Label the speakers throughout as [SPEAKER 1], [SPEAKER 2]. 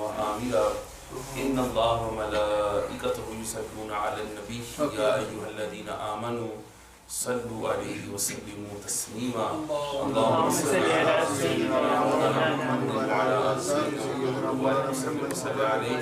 [SPEAKER 1] وآمرا إن الله وملائكته يصلون على النبي يا أيها الذين آمنوا صلوا عليه وسلموا تسليما اللهم صل على سيدنا محمد وعلى آل سيدنا محمد وسلم عليه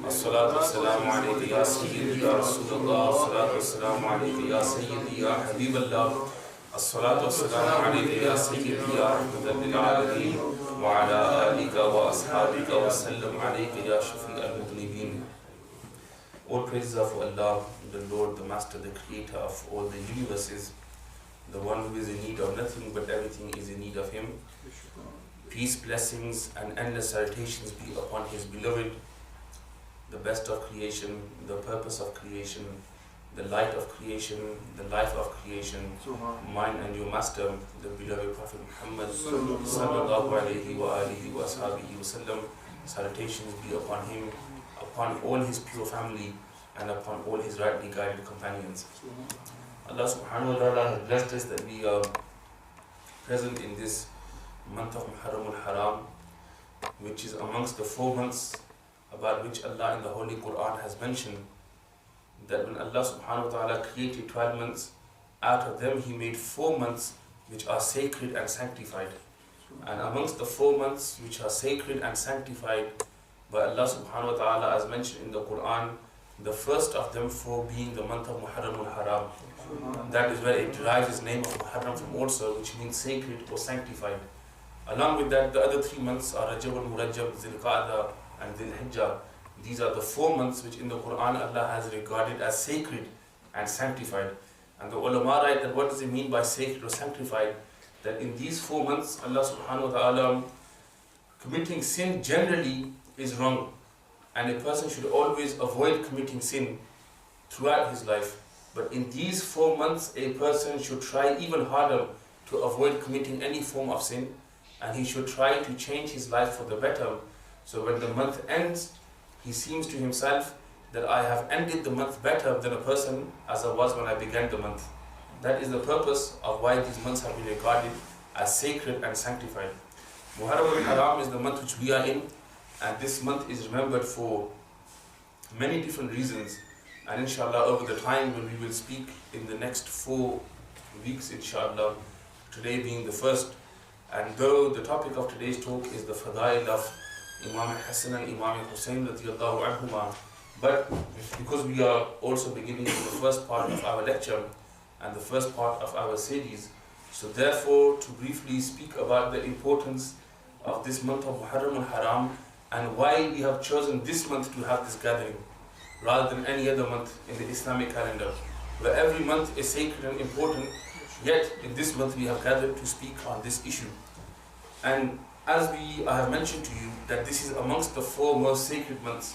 [SPEAKER 1] الصلاة والسلام عليك يا سيدي يا رسول الله الصلاة والسلام عليك يا سيدي يا حبيب الله الصلاة والسلام عليك يا سيدي يا رحمة للعالمين وعلى آلك وأصحابك وسلم عليك يا شفيع المذنبين. All praises are for Allah, the Lord, the Master, the Creator of all the universes, the one who is in need of nothing but everything is in need of Him. Peace, blessings and endless salutations be upon His beloved, the best of creation, the purpose of creation, the light of creation, the life of creation, mine and your master, the beloved Prophet Muhammad sallallahu alayhi wa alihi wa sahbihi wa sallam. Salutations be upon him, upon all his pure family, and upon all his rightly guided companions. Allah subhanahu wa ta'ala has blessed us that we are present in this month of Muharram al-Haram, which is amongst the 4 months about which Allah in the Holy Quran has mentioned that when Allah subhanahu wa ta'ala created 12 months, out of them He made 4 months which are sacred and sanctified. And amongst the 4 months which are sacred and sanctified by Allah subhanahu wa ta'ala, as mentioned in the Quran, the first of them 4 being the month of Muharram al-Haram. That is where it derives its name of Muharram from also, which means sacred or sanctified. Along with that, the other 3 months are Rajab al-Murajab, Zil-Qa'dah and Zil-Hijjah. These are the 4 months which in the Quran Allah has regarded as sacred and sanctified. And the ulama write that what does it mean by sacred or sanctified? That in these 4 months Allah subhanahu wa ta'ala, committing sin generally is wrong. And a person should always avoid committing sin throughout his life. But in these 4 months a person should try even harder to avoid committing any form of sin. And he should try to change his life for the better. So when the month ends, he seems to himself that I have ended the month better than a person as I was when I began the month. That is the purpose of why these months have been regarded as sacred and sanctified. Muharram al-Haram is the month which we are in, and this month is remembered for many different reasons. And inshallah, over the time when we will speak in the next 4 weeks, inshallah, today being the first. And though the topic of today's talk is the fadail of Imam Hassan and Imam Hussain radiyallahu anhuma, but because we are also beginning with the first part of our lecture and the first part of our series, so therefore to briefly speak about the importance of this month of Muharram al-Haram and why we have chosen this month to have this gathering rather than any other month in the Islamic calendar, where every month is sacred and important, yet in this month we have gathered to speak on this issue. And as I have mentioned to you that this is amongst the 4 most sacred months.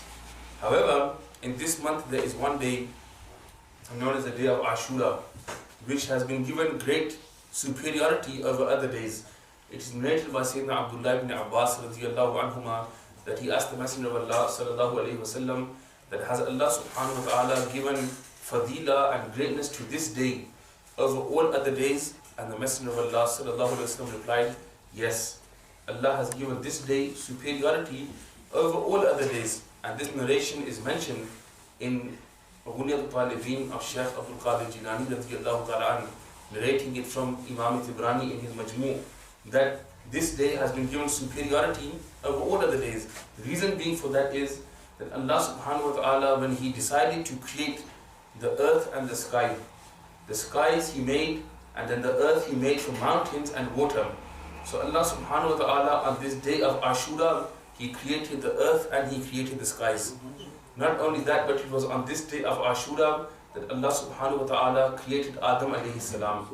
[SPEAKER 1] However, in this month there is one day known as the day of Ashura, which has been given great superiority over other days. It is narrated by Sayyidina Abdullah ibn Abbas radiyallahu anhuma that he asked the Messenger of Allah sallallahu alayhi wa sallam that has Allah subhanahu wa ta'ala given fadila and greatness to this day over all other days? And the Messenger of Allah sallallahu alayhi wa sallam replied, yes. Allah has given this day superiority over all other days. And this narration is mentioned in Ghunyat al-Talibin of Shaykh Abdul Qadir Jilani radiyallahu ta'ala anhu, narrating it from Imam Tibrani in his Majmu', that this day has been given superiority over all other days. The reason being for that is that Allah subhanahu wa ta'ala, when He decided to create the earth and the skies He made, and then the earth He made from mountains and water. So Allah subhanahu wa ta'ala on this day of Ashura, He created the earth and He created the skies. Not only that, but it was on this day of Ashura that Allah subhanahu wa ta'ala created Adam alayhi salam.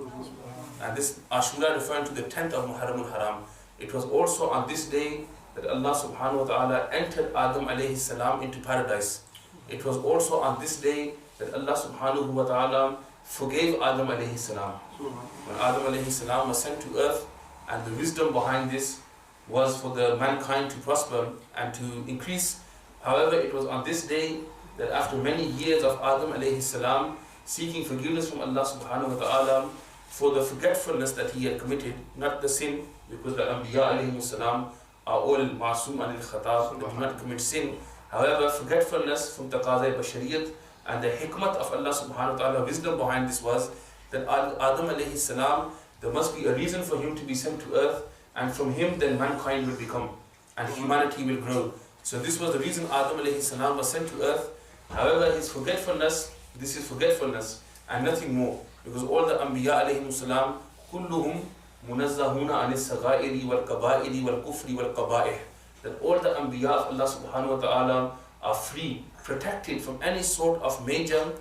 [SPEAKER 1] And this Ashura referring to the 10th of Muharram al-Haram. It was also on this day that Allah subhanahu wa ta'ala entered Adam alayhi salam into paradise. It was also on this day that Allah subhanahu wa ta'ala forgave Adam alayhi salam. When Adam alayhi salam was sent to earth, and the wisdom behind this was for the mankind to prosper and to increase. However, it was on this day that after many years of Adam alayhi salam seeking forgiveness from Allah subhanahu wa ta'ala for the forgetfulness that he had committed, not the sin, because the Anbiya alayhi salam are all ma'soom anil khata, they do not commit sin. However, forgetfulness from taqaza bashariyat, and the hikmat of Allah subhanahu wa ta'ala, wisdom behind this was that Adam alayhi salam, there must be a reason for him to be sent to earth, and from him then mankind will become and humanity will grow. So this was the reason Adam alayhi salam was sent to earth. However, his forgetfulness, this is forgetfulness and nothing more, because all the Anbiya alayhi salam, kulluhum munazzahuna anis saghairi wal kaba'iri wal kufri wal qaba'ih, that all the Anbiya of Allah subhanahu wa ta'ala are free, protected from any sort of major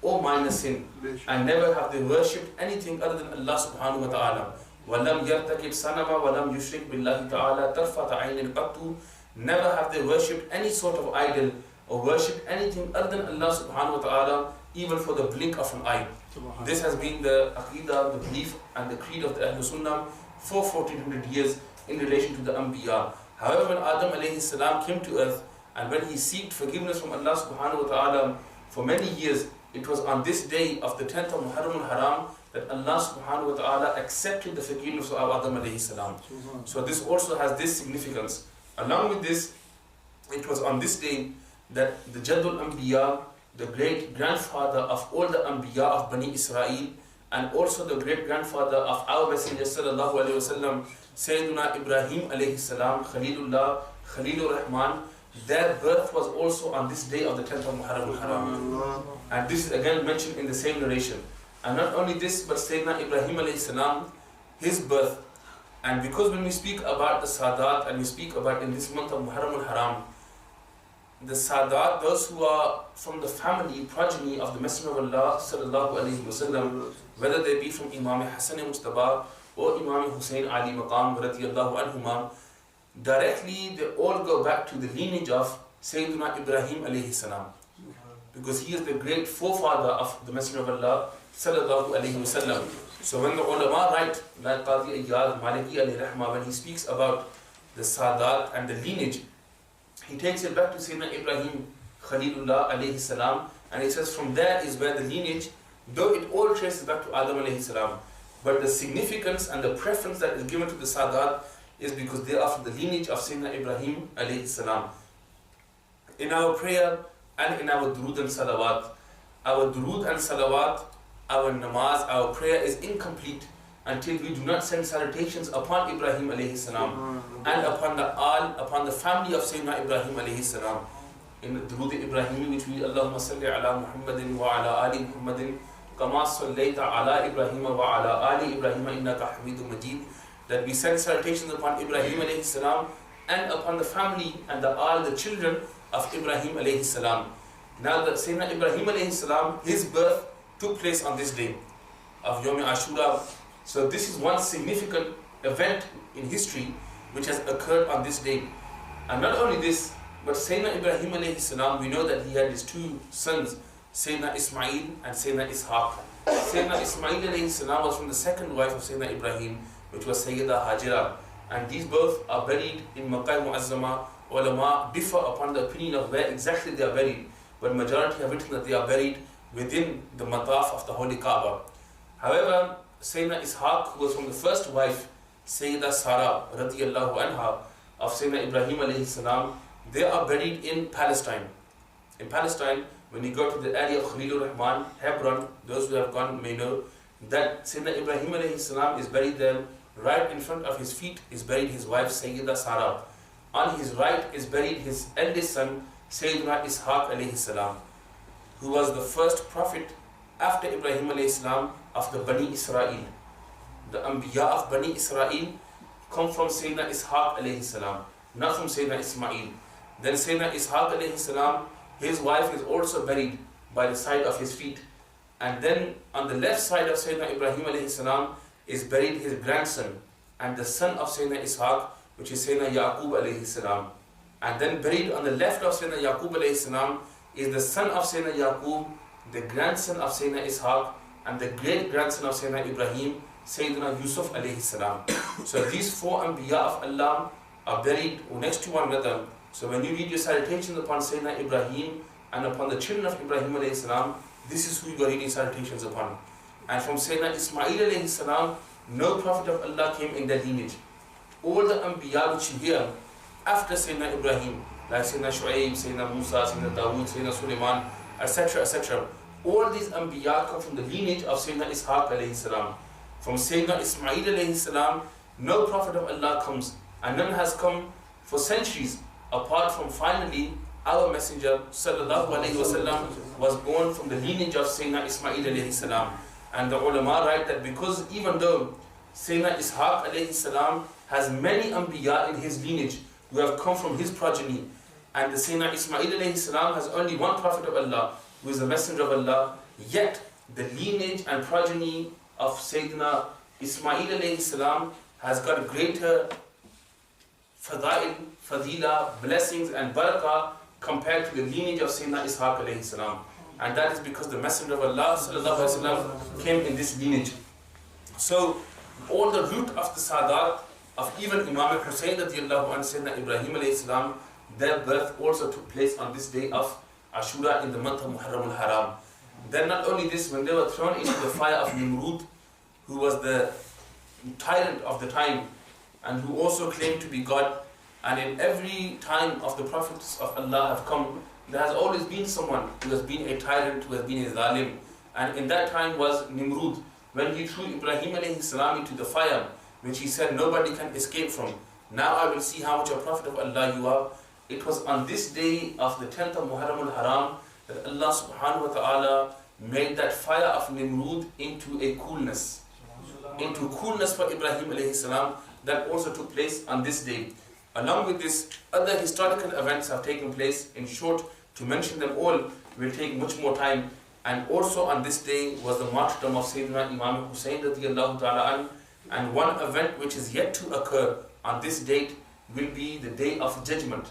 [SPEAKER 1] or minor sin, and never have they worshipped anything other than Allah subhanahu wa ta'ala. وَلَمْ يَرْتَكِبْ سَنَمَا وَلَمْ يُشْرِكْ بِاللَّهِ تَعَالَى تَرْفَةَ عَيْنٍ قَطُّ. Never have they worshipped any sort of idol or worshipped anything other than Allah subhanahu wa ta'ala, even for the blink of an eye. This has been the aqidah, the belief and the creed of the Ahlul Sunnah for 1400 years in relation to the Anbiya. However, when Adam alayhi salam came to earth, and when he sought forgiveness from Allah subhanahu wa ta'ala for many years, it was on this day of the 10th of Muharram al-Haram that Allah subhanahu wa ta'ala accepted the forgiveness of Adam alayhi salam. So this also has this significance. Along with this, it was on this day that the Jaddul Anbiya, the great grandfather of all the Anbiya of Bani Israel, and also the great grandfather of our Messenger sallallahu alayhi wasallam, Sayyiduna Ibrahim alayhi salam, Khalilullah, Khalilur Rahman, their birth was also on this day of the 10th of Muharram al-Haram. And this is again mentioned in the same narration. And not only this, but Sayyidina Ibrahim alayhi salam, his birth. And because when we speak about the Sadat and we speak about in this month of Muharram al-Haram, the Sadat, those who are from the family, progeny of the Messenger of Allah sallallahu alayhi wasallam, whether they be from Imam Hassan Mustaba or Imam Hussain Ali Maqam radiyallahu anhuma, directly they all go back to the lineage of Sayyidina Ibrahim alayhi salam, because he is the great forefather of the Messenger of Allah sallallahu alayhi wasallam. So when the ulama write, like Qadi Iyad Maliki alayhi rahmah, when he speaks about the Sadat and the lineage, he takes it back to Sayyidina Ibrahim Khalilullah alayhi salam, and he says from there is where the lineage, though it all traces back to Adam alayhi salam, but the significance and the preference that is given to the Sadat is because they are from the lineage of Sayyidina Ibrahim alayhi salam. In our prayer and in our durood and salawat, our namaz, our prayer is incomplete until we do not send salutations upon Ibrahim alayhi salam and upon the family of Sayyidina Ibrahim alayhi salam. In the durood Ibrahimi, which we Allahumma salli ala Muhammadin wa ala ali Muhammadin kama sallaita ala Ibrahim wa ala ali Ibrahim innaka Hamidum Majid, that we send salutations upon Ibrahim alayhi salam and upon the family and the children of Ibrahim alayhi salam. Now that Sayyidina Ibrahim alayhi salam, his birth took place on this day of Yawm Ashura. So this is one significant event in history which has occurred on this day. And not only this, but Sayyidina Ibrahim alayhi salam, we know that he had his two sons, Sayyidina Ismail and Sayyidina Ishaq. Sayyidina Ismail alayhi salam was from the second wife of Sayyidina Ibrahim, which was Sayyida Hajira. And these both are buried in Makkah Mu'azzama. Ulama differ upon the opinion of where exactly they are buried, but majority have written that they are buried within the mataf of the Holy Kaaba. However, Sayyidina Ishaq, who was from the first wife, Sayyida Sarah radiyallahu anha, of Sayyidina Ibrahim alayhi salam, they are buried in Palestine. In Palestine, when you go to the area of Khalilur Rahman, Hebron, those who have gone may know that Sayyidina Ibrahim alayhi salam is buried there. Right in front of his feet is buried his wife Sayyida Sarah. On his right is buried his eldest son Sayyidina Ishaq alayhi salam, who was the first prophet after Ibrahim alayhi salam of the Bani Israel. The Anbiya of Bani Israel come from Sayyidina Ishaq alayhi salam, not from Sayyidina Ismail. Then Sayyidina Ishaq alayhi salam, his wife is also buried by the side of his feet. And then on the left side of Sayyidina Ibrahim alayhi salam is buried his grandson and the son of Sayyidina Ishaq, which is Sayyidina Yaqub alayhi salam. And then buried on the left of Sayyidina Yaqub alayhi salam is the son of Sayyidina Yaqub, the grandson of Sayyidina Ishaq, and the great grandson of Sayyidina Ibrahim, Sayyidina Yusuf alayhi salam. So these four Anbiya of Allah are buried next to one another. So when you read your salutations upon Sayyidina Ibrahim and upon the children of Ibrahim alayhi salam, this is who you are reading salutations upon. And from Sayyidina Ismail alayhi salam, no prophet of Allah came in their lineage. All the Anbiya which you hear, after Sayyidina Ibrahim, like Sayyidina Shu'aib, Sayyidina Musa, Sayyidina Dawood, Sayyidina Sulaiman, etc., etc. All these Anbiya come from the lineage of Sayyidina Ishaq alayhi salam. From Sayyidina Ismail alayhi salam, no Prophet of Allah comes, and none has come for centuries, apart from finally our Messenger sallallahu alayhi wasallam was born from the lineage of Sayyidina Ismail alayhi salam. And the ulama write that because even though Sayyidina Ishaq alayhi salam has many Anbiya in his lineage who have come from his progeny, and the Sayyidina Ismail alayhi salam has only one Prophet of Allah who is the Messenger of Allah, yet the lineage and progeny of Sayyidina Ismail alayhi salam has got greater fadila, blessings and barakah compared to the lineage of Sayyidina Ishaq alayhi salam. And that is because the Messenger of Allah sallallahu alayhi wa sallam came in this lineage. So all the root of the Sadat of even Imam Hussain radiallahu anhu, Sayyidina Ibrahim alayhi salam, their birth also took place on this day of Ashura in the month of Muharram al-Haram. Then not only this, when they were thrown into the fire of Nimrud, who was the tyrant of the time and who also claimed to be God, and in every time of the prophets of Allah have come, there has always been someone who has been a tyrant, who has been a zalim. And in that time was Nimrud, when he threw Ibrahim alayhi salam into the fire, which he said nobody can escape from. Now I will see how much a prophet of Allah you are. It was on this day of the 10th of Muharram al-Haram that Allah subhanahu wa ta'ala made that fire of Nimrud into a coolness. Into coolness for Ibrahim alayhi salam. That also took place on this day. Along with this, other historical events have taken place. In short, to mention them all will take much more time. And also on this day was the martyrdom of Sayyidina Imam Hussain radiallahu ta'ala an. And one event which is yet to occur on this date will be the day of judgment,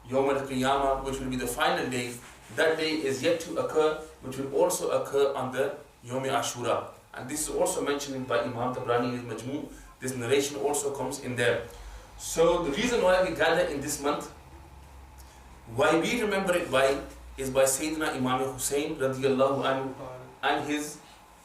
[SPEAKER 1] Yawm al-Qiyamah, which will be the final day. That day is yet to occur, which will also occur on the Yawm Ashura. And this is also mentioned by Imam Tabrani in his Majmu'. This narration also comes in there. So the reason why we gather in this month, why we remember it by, is by Sayyidina Imam Hussain radiallahu anhu and his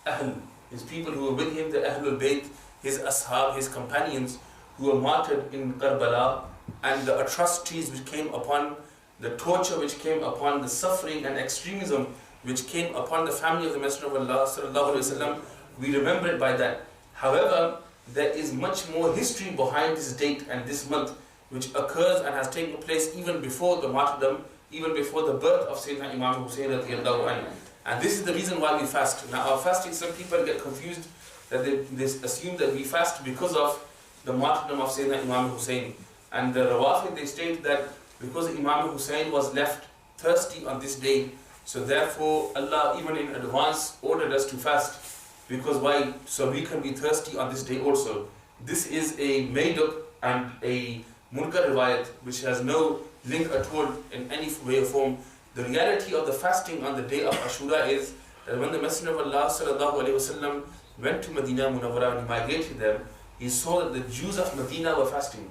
[SPEAKER 1] Ahl, his people who were with him, the Ahlul Bayt, his Ashab, his companions, who were martyred in Karbala, and the atrocities which came upon, the torture which came upon, the suffering and extremism which came upon the family of the Messenger of Allah sallallahu alaihi wasallam. We remember it by that. However, there is much more history behind this date and this month, which occurs and has taken place even before the martyrdom, even before the birth of Sayyidina Imam Hussain radiallahu anhu. And this is the reason why we fast. Now our fasting, some people get confused that they assume that we fast because of the martyrdom of Sayyidina Imam Hussain. And the Rawafid, they state that because Imam Hussain was left thirsty on this day, so therefore Allah even in advance ordered us to fast. Because why? So we can be thirsty on this day also. This is a made up and a munkar riwayat which has no link at all in any way or form. The reality of the fasting on the day of Ashura is that when the Messenger of Allah sallallahu alaihi wasallam went to Medina Munawwara and he migrated there, he saw that the Jews of Medina were fasting.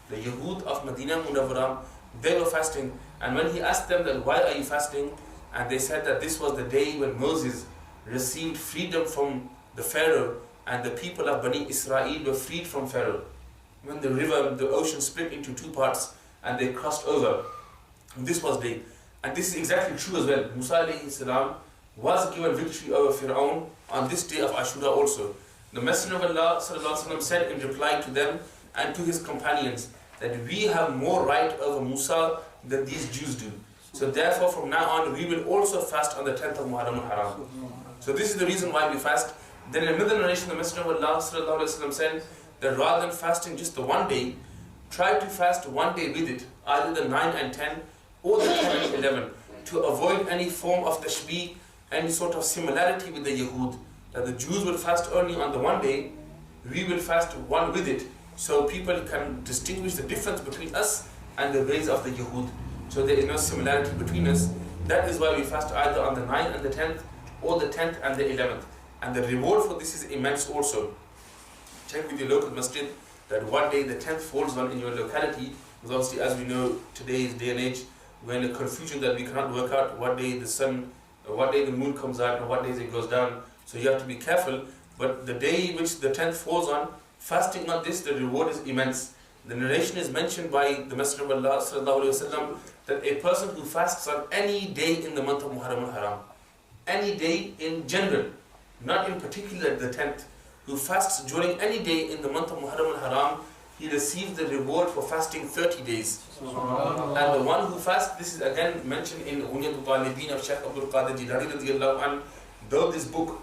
[SPEAKER 1] The Yahud of Medina Munawwara, they were fasting. And when he asked them that why are you fasting, and they said that this was the day when Moses received freedom from the Pharaoh and the people of Bani Israel were freed from Pharaoh. When the river, the ocean split into two parts and they crossed over. And this was the day. And this is exactly true as well. Musa alayhi salam was given victory over Fir'aun on this day of Ashura also. The Messenger of Allah sallallahu alaihi wasallam said in reply to them and to his companions that we have more right over Musa than these Jews do. So therefore from now on we will also fast on the 10th of Muharram al-Haram. So this is the reason why we fast. Then in another narration the Messenger of Allah sallallahu alaihi wasallam said that rather than fasting just the one day, try to fast one day with it, either the 9 and 10 or the 10 and 11, to avoid any form of tashbih, any sort of similarity with the Yahud. That the Jews will fast only on the one day, we will fast one with it, so people can distinguish the difference between us and the ways of the Yahud. So there is no similarity between us. That is why we fast either on the 9th and the 10th, or the 10th and the 11th. And the reward for this is immense also. Check with your local masjid that what day the 10th falls on in your locality, because obviously as we know today's day and age, we're in a confusion that we cannot work out what day the sun, what day the moon comes out and what days it goes down. So you have to be careful. But the day which the 10th falls on, fasting on this, the reward is immense. The narration is mentioned by the Messenger of Allah sallallahu alaihi wasallam that a person who fasts on any day in the month of Muharram al-Haram, any day in general, not in particular the 10th, who fasts during any day in the month of Muharram al-Haram, he receives the reward for fasting 30 days. And the one who fasts, this is again mentioned in Unyatul Talibin of Shaykh Abdul Qadir Jilani radiyallahu anhu, though this book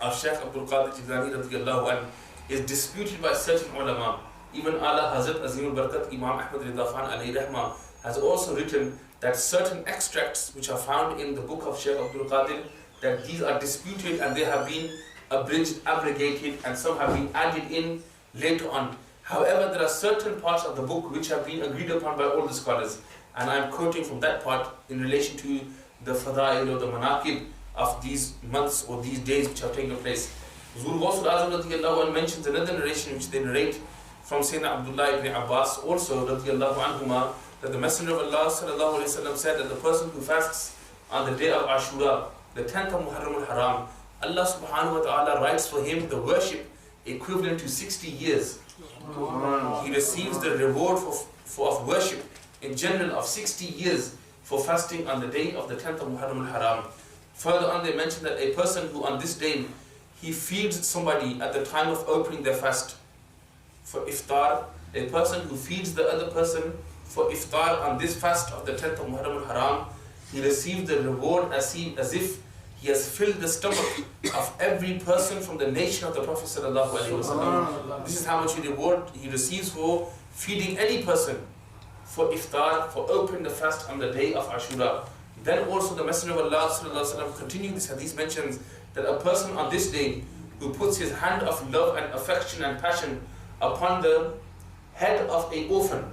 [SPEAKER 1] of Shaykh Abdul Qadir Jilani radiyallahu anhu is disputed by certain ulama. Even Ala Hazrat Azimul Barakat Imam Ahmad Ridha Khan alayhi rahmah has also written that certain extracts which are found in the book of Shaykh Abdul Qadir, that these are disputed and they have been abridged, abrogated, and some have been added in later on. However, there are certain parts of the book which have been agreed upon by all the scholars, and I am quoting from that part in relation to the fada'il or the manaqib of these months or these days which have taken place. Zul Ghawsul Azam radiyallahu anhu mentions another narration which they narrate from Sayyidina Abdullah ibn Abbas also radiyallahu anhuma, that the Messenger of Allah sallallahu alayhi wa sallam said that the person who fasts on the day of Ashura, the 10th of Muharram al-Haram, Allah subhanahu wa ta'ala writes for him the worship equivalent to 60 years. He receives the reward of worship in general of 60 years for fasting on the day of the 10th of Muharram al-Haram. Further on they mention that a person who on this day he feeds somebody at the time of opening their fast for iftar, a person who feeds the other person for iftar on this fast of the 10th of Muharram al-Haram, he receives the reward as if he has filled the stomach of every person from the nation of the Prophet sallallahu alaihi wasallam. This is how much reward he receives for feeding any person for iftar, for opening the fast on the day of Ashura. Then also the Messenger of Allah sallallahu alaihi wasallam continuing this hadith mentions that a person on this day who puts his hand of love and affection and passion upon the head of an orphan.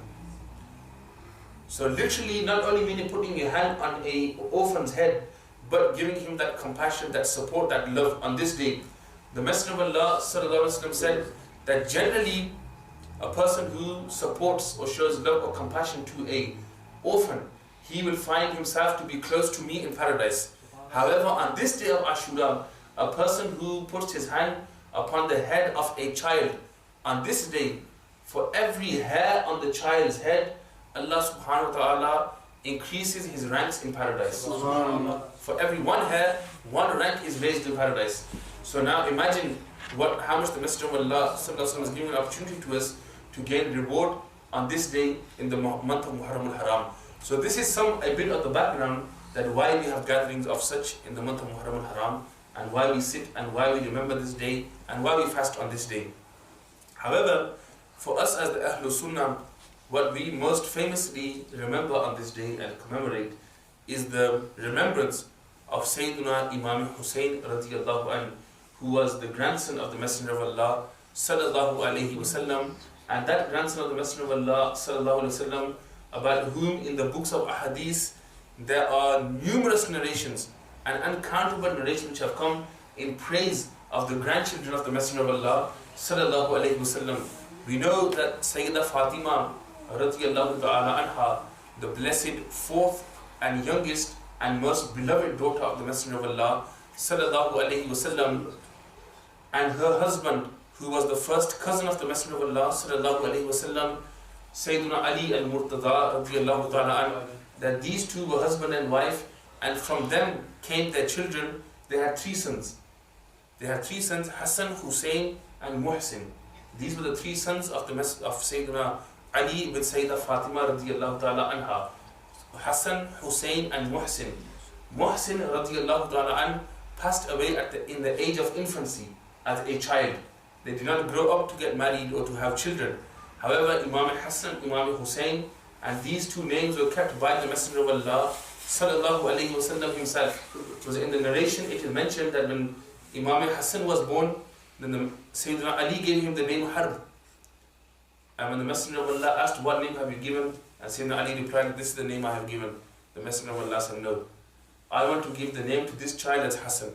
[SPEAKER 1] So literally not only meaning putting your hand on an orphan's head, but giving him that compassion, that support, that love on this day. The Messenger of Allah sallallahu alaihi wasallam said that generally a person who supports or shows love or compassion to an orphan, he will find himself to be close to me in paradise. However, on this day of Ashura, a person who puts his hand upon the head of a child, on this day, for every hair on the child's head, Allah subhanahu wa ta'ala increases his ranks in paradise. For every one hair, one rank is raised in paradise. So now imagine how much the Messenger of Allah sallallahu alaihi wasallam is giving an opportunity to us to gain reward on this day in the month of Muharram al-Haram. So this is a bit of the background that why we have gatherings of such in the month of Muharram al-Haram, and why we sit and why we remember this day and why we fast on this day. However, for us as the Ahlul Sunnah, what we most famously remember on this day and commemorate is the remembrance of Sayyidina Imam Hussain radiyallahu anhu, who was the grandson of the Messenger of Allah sallallahu alaihi wasallam, and that grandson of the Messenger of Allah sallallahu alaihi wasallam, about whom in the books of Hadith there are numerous narrations and uncountable narrations which have come in praise of the grandchildren of the Messenger of Allah sallallahu alaihi wasallam. We know that Sayyida Fatima radiyallahu ta'ala anha, the blessed fourth and youngest and most beloved daughter of the Messenger of Allah sallallahu alaihi wasallam, and her husband, who was the first cousin of the Messenger of Allah sallallahu alaihi wasallam, Sayyidina Ali al-Murtada radiyallahu ta'ala anhu, that these two were husband and wife, and from them came their children. They had three sons. Hassan, Hussain, and Muhsin. These were the three sons of Sayyidina Ali with Sayyida Fatima radiyallahu ta'ala anha. Hassan, Hussain, and Muhsin. Muhsin radiyallahu ta'ala anhu passed away in the age of infancy as a child. They did not grow up to get married or to have children. However, Imam Hassan, Imam Hussain, and these two names were kept by the Messenger of Allah sallallahu alaihi wasallam himself. Because in the narration it is mentioned that when Imam Hassan was born, then the Sayyidina Ali gave him the name Harb. And when the Messenger of Allah asked, what name have you given? And Sayyidina Ali replied, this is the name I have given. The Messenger of Allah said, no, I want to give the name to this child as Hassan.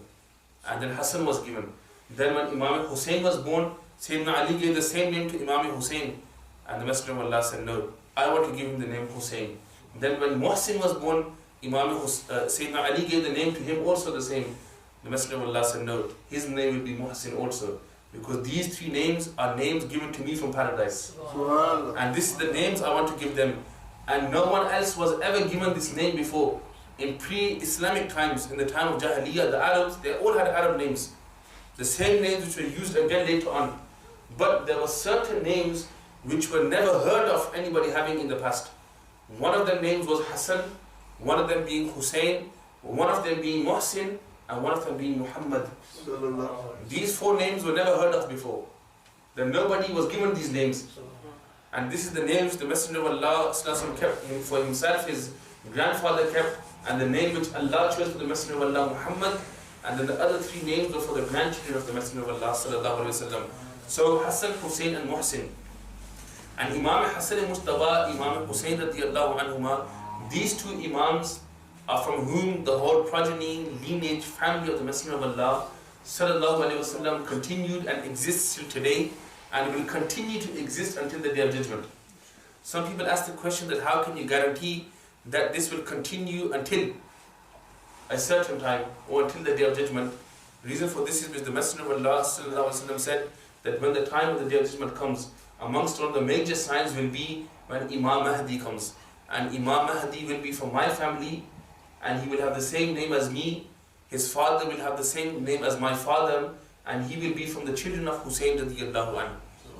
[SPEAKER 1] And then Hassan was given. Then when Imam Hussain was born, Sayyidina Ali gave the same name to Imam Hussain. And the Messenger of Allah said, no, I want to give him the name Hussain. Then when Muhsin was born, Sayyidina Ali gave the name to him also the same. The Messenger of Allah said, no, his name will be Muhsin also. because these three names are names given to me from paradise.
[SPEAKER 2] Subhanallah.
[SPEAKER 1] And this is the names I want to give them. And no one else was ever given this name before. In pre-Islamic times, in the time of Jahiliyyah, the Arabs, they all had Arab names. The same names which were used again later on. But there were certain names which were never heard of anybody having in the past. One of them names was Hassan, one of them being Hussain, one of them being Muhsin, and one of them being Muhammad. These four names were never heard of before. Then nobody was given these names. And this is the names the Messenger of Allah kept for himself, his grandfather kept, and the name which Allah chose for the Messenger of Allah, Muhammad, and then the other three names were for the grandchildren of the Messenger of Allah sallallahu alaihi wasallam. So Hassan, Hussain, and Muhsin. And Imam Hassan Mustafa, Imam Hussain radiyallahu anhuma, these two Imams are from whom the whole progeny, lineage, family of the Messenger of Allah sallallahu alaihi wasallam continued and exists till today, and will continue to exist until the Day of Judgement. Some people ask the question that how can you guarantee that this will continue until a certain time or until the Day of Judgement? Reason for this is because the Messenger of Allah sallallahu alaihi wasallam said that when the time of the Day of Judgement comes, amongst all the major signs will be when Imam Mahdi comes. And Imam Mahdi will be from my family, and he will have the same name as me. His father will have the same name as my father, and he will be from the children of Hussain radiyallahu anhu.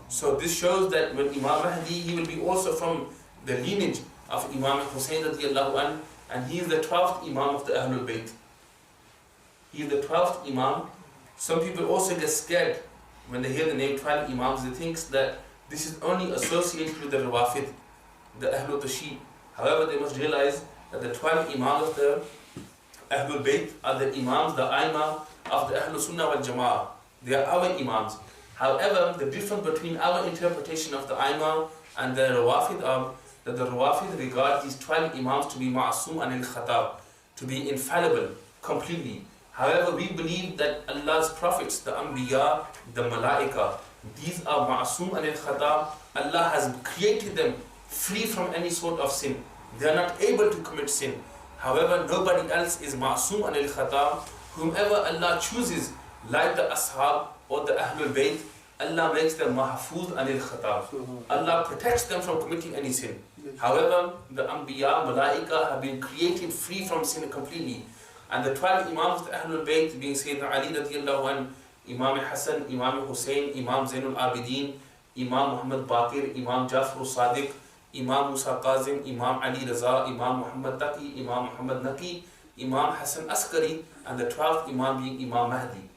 [SPEAKER 1] So this shows that when Imam Mahdi, he will be also from the lineage of Imam Hussain radiyallahu anhu, and he is the 12th Imam of the Ahlul Bayt. He is the 12th Imam. Some people also get scared when they hear the name 12 Imams. They think that this is only associated with the Rawafid, the Ahlul Tashih. However, they must realize that the 12 Imams of the Ahlul Bayt are the Imams, the Aima of the Ahlul Sunnah wal Jama'ah. They are our Imams. However, the difference between our interpretation of the Aima and the Rawafid are that the Rawafid regard these 12 Imams to be ma'asum anil khata, to be infallible completely. However, we believe that Allah's prophets, the Anbiya, the Malaika, these are ma'asum anil khata. Allah has created them free from any sort of sin. They are not able to commit sin. However, nobody else is ma'asum anil khata. Whomever Allah chooses, like the Ashab or the Ahlul Bayt, Allah makes them mahfuz anil khata. Allah protects them from committing any sin. However, the Anbiya, Malaika have been created free from sin completely. And the 12 Imams of the Ahlul Bayt, being Sayyidina Ali radiyallahu anhu, Imam Hassan, Imam Hussain, Imam Zainul Abidin, Imam Muhammad Baqir, Imam Jafar Sadiq, Imam Musa Qazim, Imam Ali Raza, Imam Muhammad Taqi, Imam Muhammad Naqi, Imam Hassan Askari, and the 12th Imam being Imam Mahdi.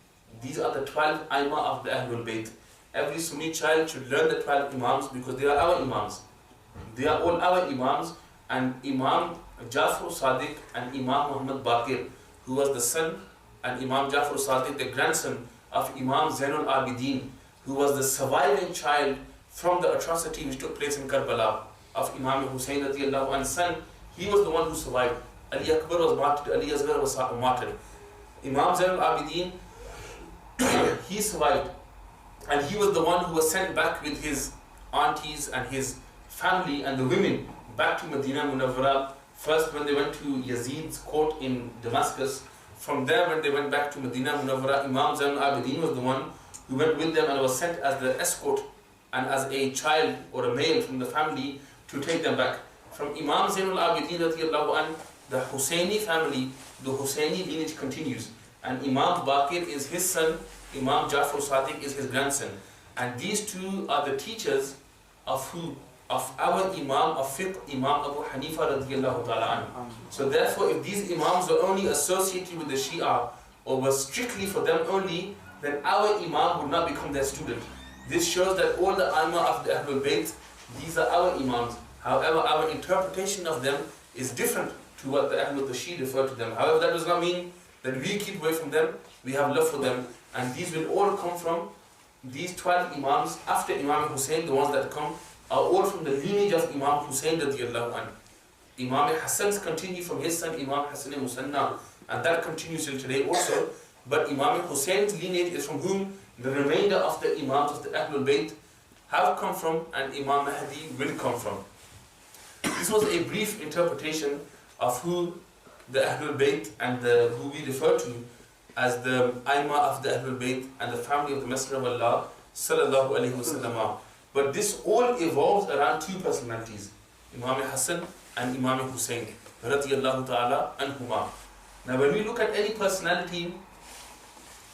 [SPEAKER 1] These are the 12 Aima of the Ahlul Bayt. Every Sunni child should learn the 12 Imams because they are our Imams. They are all our Imams, and Imam Jafar Sadiq and Imam Muhammad Baqir, who was the son, and Imam Jafar Sadiq, the grandson of Imam Zainul Abidin, who was the surviving child from the atrocity which took place in Karbala of Imam Hussain radiyallahu anhu's son. He was the one who survived. Ali Akbar was martyred, Ali Asghar was martyred. Imam Zainul Abidin, he survived, and he was the one who was sent back with his aunties and his family and the women back to Medina Munawwara. First when they went to Yazid's court in Damascus. From there, when they went back to Medina Munawwara, Imam Zainul Abidin was the one who went with them and was sent as the escort and as a child or a male from the family to take them back. From Imam Zainul Abidin radiyallahu anhu, the Hussaini family, the Hussaini lineage continues. And Imam Baqir is his son, Imam Jafar Sadiq is his grandson. And these two are the teachers of who? Of our Imam of fiqh, Imam Abu Hanifa radiyallahu ta'ala anhu. So therefore, if these Imams were only associated with the Shia or were strictly for them only, then our Imam would not become their student. This shows that all the Aima of the Ahlul Bayt, these are our Imams. However, our interpretation of them is different to what the Ahlul Tashih refer to them. However, that does not mean that we keep away from them. We have love for them, and these will all come from these 12 Imams after Imam Hussain. The ones that come are all from the lineage of Imam Hussain radiyallahu anhu. Imam Hassan's continue from his son Imam Hassan Musanna, and that continues till today also. But Imam Hussein's lineage is from whom the remainder of the Imams of the Ahlul Bayt have come from, and Imam Mahdi will come from. This was a brief interpretation of who the Ahlul Bayt and who we refer to as the Aima of the Ahlul Bayt and the family of the Messenger of Allah sallallahu alaihi wasallam. But this all evolves around two personalities, Imam Hassan and Imam Hussain radiyallahu ta'ala anhuma. Now when we look at any personality,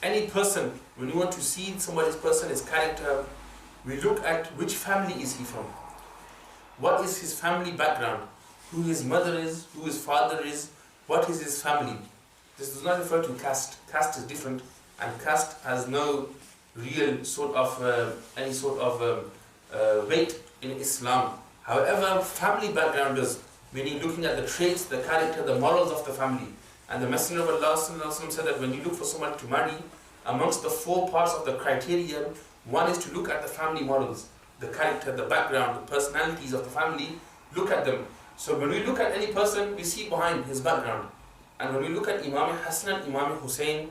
[SPEAKER 1] any person, when we want to see somebody's person, his character, we look at which family is he from. What is his family background? Who his mother is, who his father is, what is his family. This does not refer to caste. Caste is different, and caste has no real sort of any sort of weight in Islam. However, family background does, meaning looking at the traits, the character, the morals of the family. And the Messenger of Allah said that when you look for someone to marry, amongst the 4 parts of the criteria, one is to look at the family morals, the character, the background, the personalities of the family. Look at them. So when we look at any person, we see behind his background. And when we look at Imam Hassan and Imam Hussain,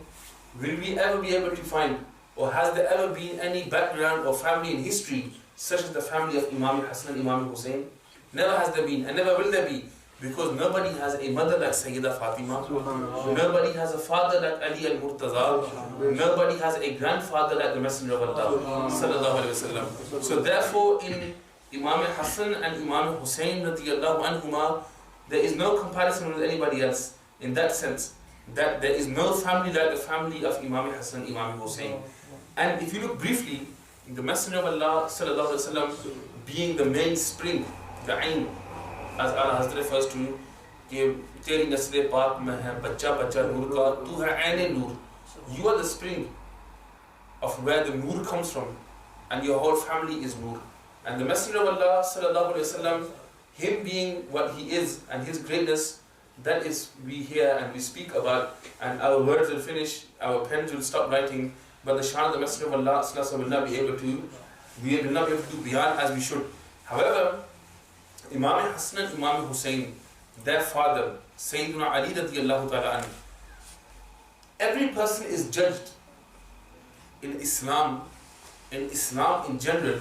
[SPEAKER 1] will we ever be able to find, or has there ever been any background or family in history such as the family of Imam Hassan and Imam Hussain? Never has there been, and never will there be, because nobody has a mother like Sayyida Fatima, nobody has a father like Ali al-Murtaza, nobody has a grandfather like the Messenger of Allah sallallahu alaihi wasallam. So therefore, in Imam Hassan and Imam Hussain radiyallahu anhuma, there is no comparison with anybody else in that sense, that there is no family like the family of Imam Hassan and Imam Hussain. And if you look briefly, the Messenger of Allah sallallahu alaihi wasallam being the mainspring, the ain, as Allah Hazrat refers to, कि तेरी नस्ल पाक में है बच्चा बच्चा नूर का, तू है ऐन नूर. You are the spring of where the noor comes from, and your whole family is noor. And the Messenger of Allah sallallahu alaihi wasallam, him being what he is and his greatness, that is we hear and we speak about, and our words will finish, our pens will stop writing, but the sha'an of the Messenger of Allah sallallahu alaihi wasallam will not be able to do beyond as we should. However, Imam Hassan and Imam Hussain, their father, Sayyidina Ali radiyallahu ta'ala anhu, every person is judged in Islam in general,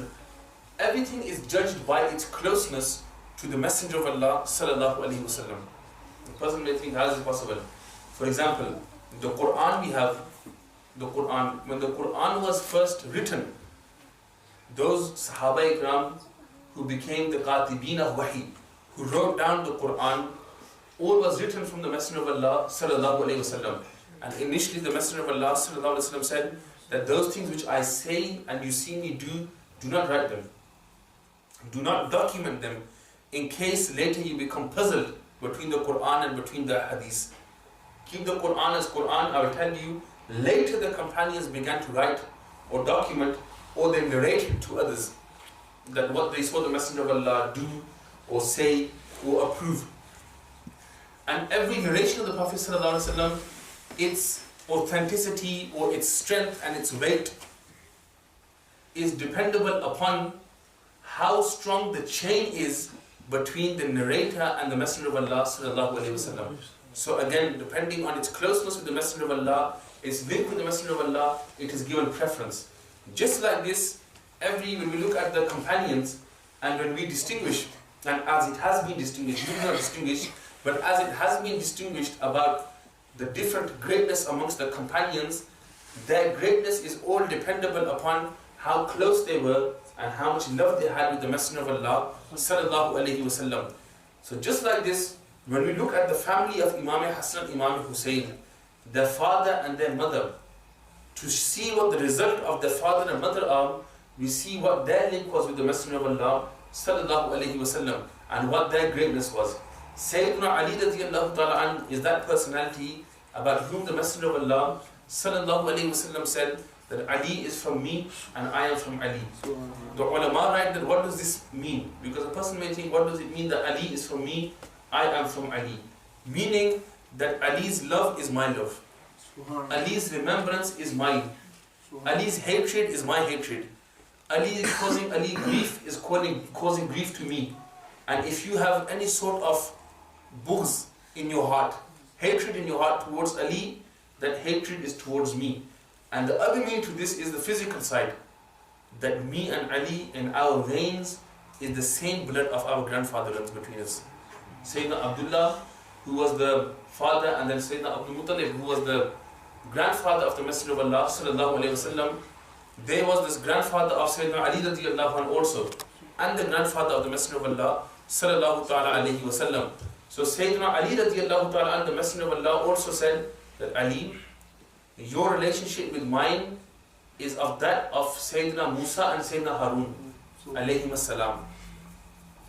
[SPEAKER 1] everything is judged by its closeness to the Messenger of Allah sallallahu alaihi wasallam. The person may think, how is it possible? For example, the Quran we have, the Quran, when the Quran was first written, those Sahaba Ikram who became the Qatibeen of Wahi, who wrote down the Quran, all was written from the Messenger of Allah sallallahu alaihi wasallam. And initially the Messenger of Allah sallallahu alaihi wasallam said that those things which I say and you see me do not write them. Do not document them, in case later you become puzzled between the Quran and between the Hadith. Keep the Quran as Quran. I will tell you, later the companions began to write or document, or they narrated to others that what they saw the Messenger of Allah do or say or approve. And every narration of the Prophet ﷺ, its authenticity or its strength and its weight is dependable upon how strong the chain is between the narrator and the Messenger of Allah ﷺ. So again, depending on its closeness with the Messenger of Allah, its link with the Messenger of Allah, it is given preference. Just like this, when we look at the companions, and when we distinguish, and as it has been distinguished, we do not distinguish, but as it has been distinguished about the different greatness amongst the companions, their greatness is all dependable upon how close they were and how much love they had with the Messenger of Allah sallallahu alaihi wasallam. So just like this, when we look at the family of Imam Hassan and Imam Hussain, their father and their mother, to see what the result of their father and mother are, we see what their link was with the Messenger of Allah sallallahu alaihi wasallam and what their greatness was. Sayyidina Ali radiyallahu ta'ala an is that personality about whom the Messenger of Allah sallallahu alaihi wasallam said that Ali is from me and I am from Ali. The ulama write that what does this mean? Because a person may think, what does it mean that Ali is from me, I am from Ali? Meaning that Ali's love is my love. Ali's remembrance is mine. Ali's hatred is my hatred. Ali causing Ali grief is causing grief to me. And if you have any sort of bughz in your heart, hatred in your heart towards Ali, that hatred is towards me. And the other meaning to this is the physical side, that me and Ali in our veins is the same blood of our grandfather runs between us. Sayyidina Abdullah, who was the father, and then Sayyidina Abdul Muttalib, who was the grandfather of the Messenger of Allah sallallahu alaihi wasallam, there was this grandfather of Sayyidina Ali radiallahu anhu also, and the grandfather of the Messenger of Allah sallallahu ta'ala alaihi wasallam. So Sayyidina Ali radiallahu ta'ala anhu, the Messenger of Allah also said that Ali, your relationship with mine is of that of Sayyidina Musa and Sayyidina Harun alayhim as-salam.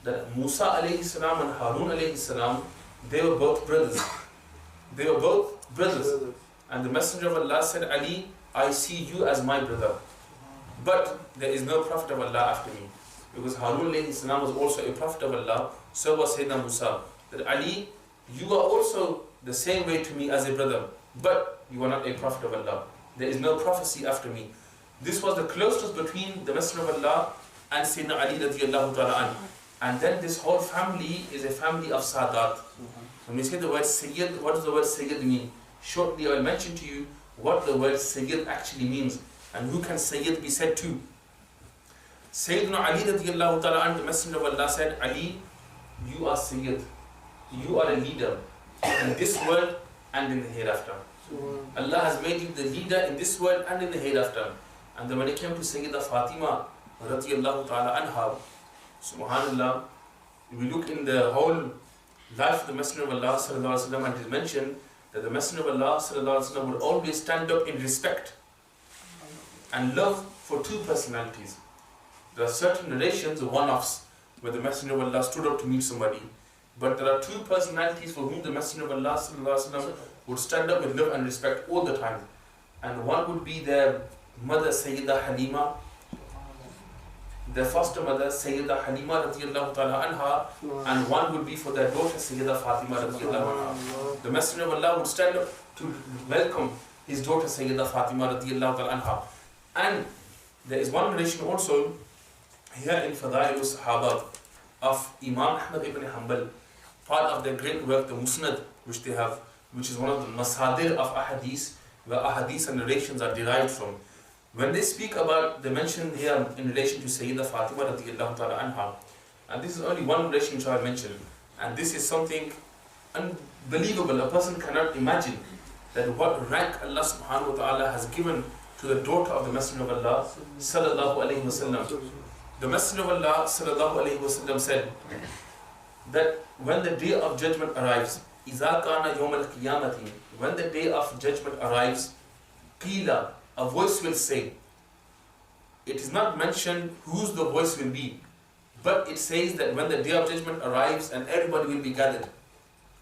[SPEAKER 1] That Musa alayhi salam and Harun alayhi salam, they were both brothers. They were both brothers. And the Messenger of Allah said, Ali, I see you as my brother. But there is no Prophet of Allah after me. Because Harun alayhi salam was also a Prophet of Allah, so was Sayyidina Musa. That Ali, you are also the same way to me as a brother, but you are not a Prophet of Allah. There is no prophecy after me. This was the closeness between the Messenger of Allah and Sayyidina Ali radiallahu ta'ala anhu. And then this whole family is a family of Sadat. When we say the word Sayyid, what does the word Sayyid mean? Shortly I will mention to you what the word Sayyid actually means and who can Sayyid be said to. Sayyidina Ali radiallahu ta'ala anhu, the Messenger of Allah said, Ali, you are Sayyid. You are a leader in this world and in the hereafter. Allah has made you the leader in this world and in the hereafter. And then when it came to Sayyidah Fatima radiallahu ta'ala anha, subhanallah, we look in the whole life of the Messenger of Allah sallallahu alaihi wasallam, and it is mentioned that the Messenger of Allah sallallahu alaihi wasallam would always stand up in respect and love for two personalities. There are certain narrations, one-offs, where the Messenger of Allah stood up to meet somebody. But there are two personalities for whom the Messenger of Allah sallallahu alaihi wasallam would stand up with love and respect all the time. And one would be their mother Sayyidah Halima, their foster mother Sayyidah Halima radiallahu ta'ala anha, and one would be for their daughter Sayyidah Fatima radiallahu anha. The Messenger of Allah would stand up to welcome his daughter Sayyidah Fatima radiallahu ta'ala anha. And there is one narration also here in Fadail Sahaba of Imam Ahmad ibn Hanbal, part of their great work, the Musnad, which they have, which is one of the masadir of ahadith, where ahadith and narrations are derived from. When they speak about, they mention here in relation to Sayyidah Fatima radiallahu ta'ala anha, and this is only one relation which I mentioned, and this is something unbelievable. A person cannot imagine that what rank Allah subhanahu wa ta'ala has given to the daughter of the Messenger of Allah sallallahu alayhi wa sallam. The Messenger of Allah sallallahu alayhi wa sallam said that when the day of judgment arrives, إِذَا كَانَ يَوْمَ الْقِيَامَةِ, when the day of judgment arrives, قِيلَ, a voice will say. It is not mentioned whose the voice will be, but it says that when the day of judgment arrives and everybody will be gathered,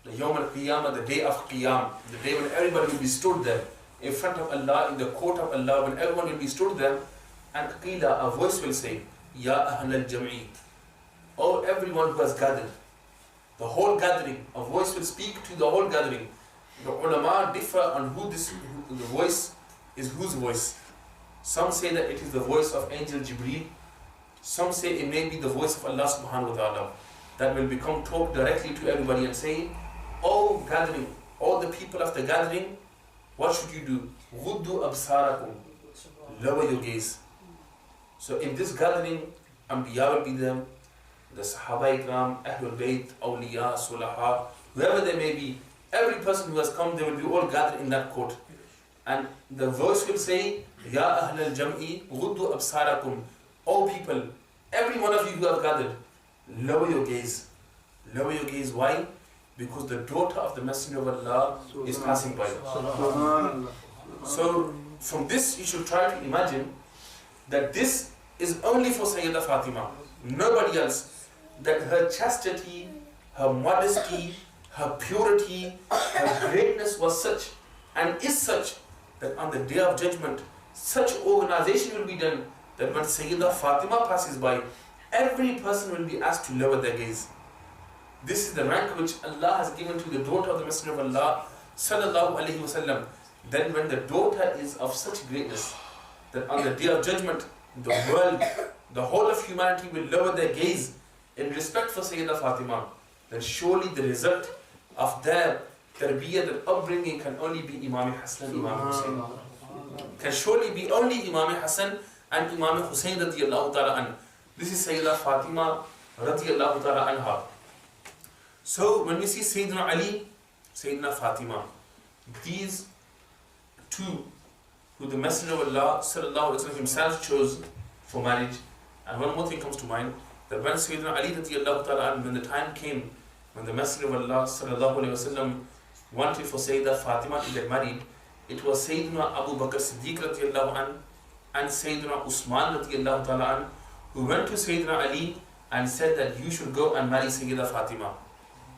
[SPEAKER 1] the Yawm al-Qiyamah, the day of Qiyam, the day when everybody will be stood there in front of Allah, in the court of Allah, when everyone will be stood there, and qila, a voice will say, Ya Ahl al-Jam'i, oh everyone who has gathered, the whole gathering, a voice will speak to the whole gathering. The ulama differ on who the voice is, whose voice. Some say that it is the voice of Angel Jibreel. Some say it may be the voice of Allah subhanahu wa ta'ala that will become talk directly to everybody and say, oh gathering, all the people of the gathering, what should you do? Ghuddu absarakum, lower your gaze. So in this gathering, Anbiya will be there, the Sahaba Ikram, Ahlul Bayt, Awliya, Sulaha, whoever they may be, every person who has come, they will be all gathered in that court. And the voice will say, Ya Ahl al-Jam'i, Ghuddu absarakum, O people, every one of you who have gathered, lower your gaze. Lower your gaze, why? Because the daughter of the Messenger of Allah is passing by. So from this you should try to imagine that this is only for Sayyidah Fatima, nobody else. That her chastity, her modesty, her purity, her greatness was such and is such that on the day of judgment, such organization will be done that when Sayyidah Fatima passes by, every person will be asked to lower their gaze. This is the rank which Allah has given to the daughter of the Messenger of Allah sallallahu alaihi wasallam. Then when the daughter is of such greatness that on the day of judgment, the world, the whole of humanity will lower their gaze in respect for Sayyidah Fatima, then surely the result of their tarbiyah, their upbringing can only be Imam Hassan, Imam Hussain. Can surely be only Imam Hassan and Imam Hussain radiallahu ta'ala anhu. This is Sayyidah Fatima radiallahu ta'ala anha. So when we see Sayyidina Ali, Sayyidina Fatima, these two who the Messenger of Allah sallallahu alaihi wasallam himself chose for marriage. And one more thing comes to mind, that when Sayyidina Ali radiallahu ta'ala, when the time came when the Messenger of Allah sallallahu alaihi wasallam wanted for Sayyidah Fatima to get married, it was Sayyidina Abu Bakr Siddiq radiallahu anh and Sayyidina Usman radiallahu ta'ala anh who went to Sayyidina Ali and said that you should go and marry Sayyidah Fatima.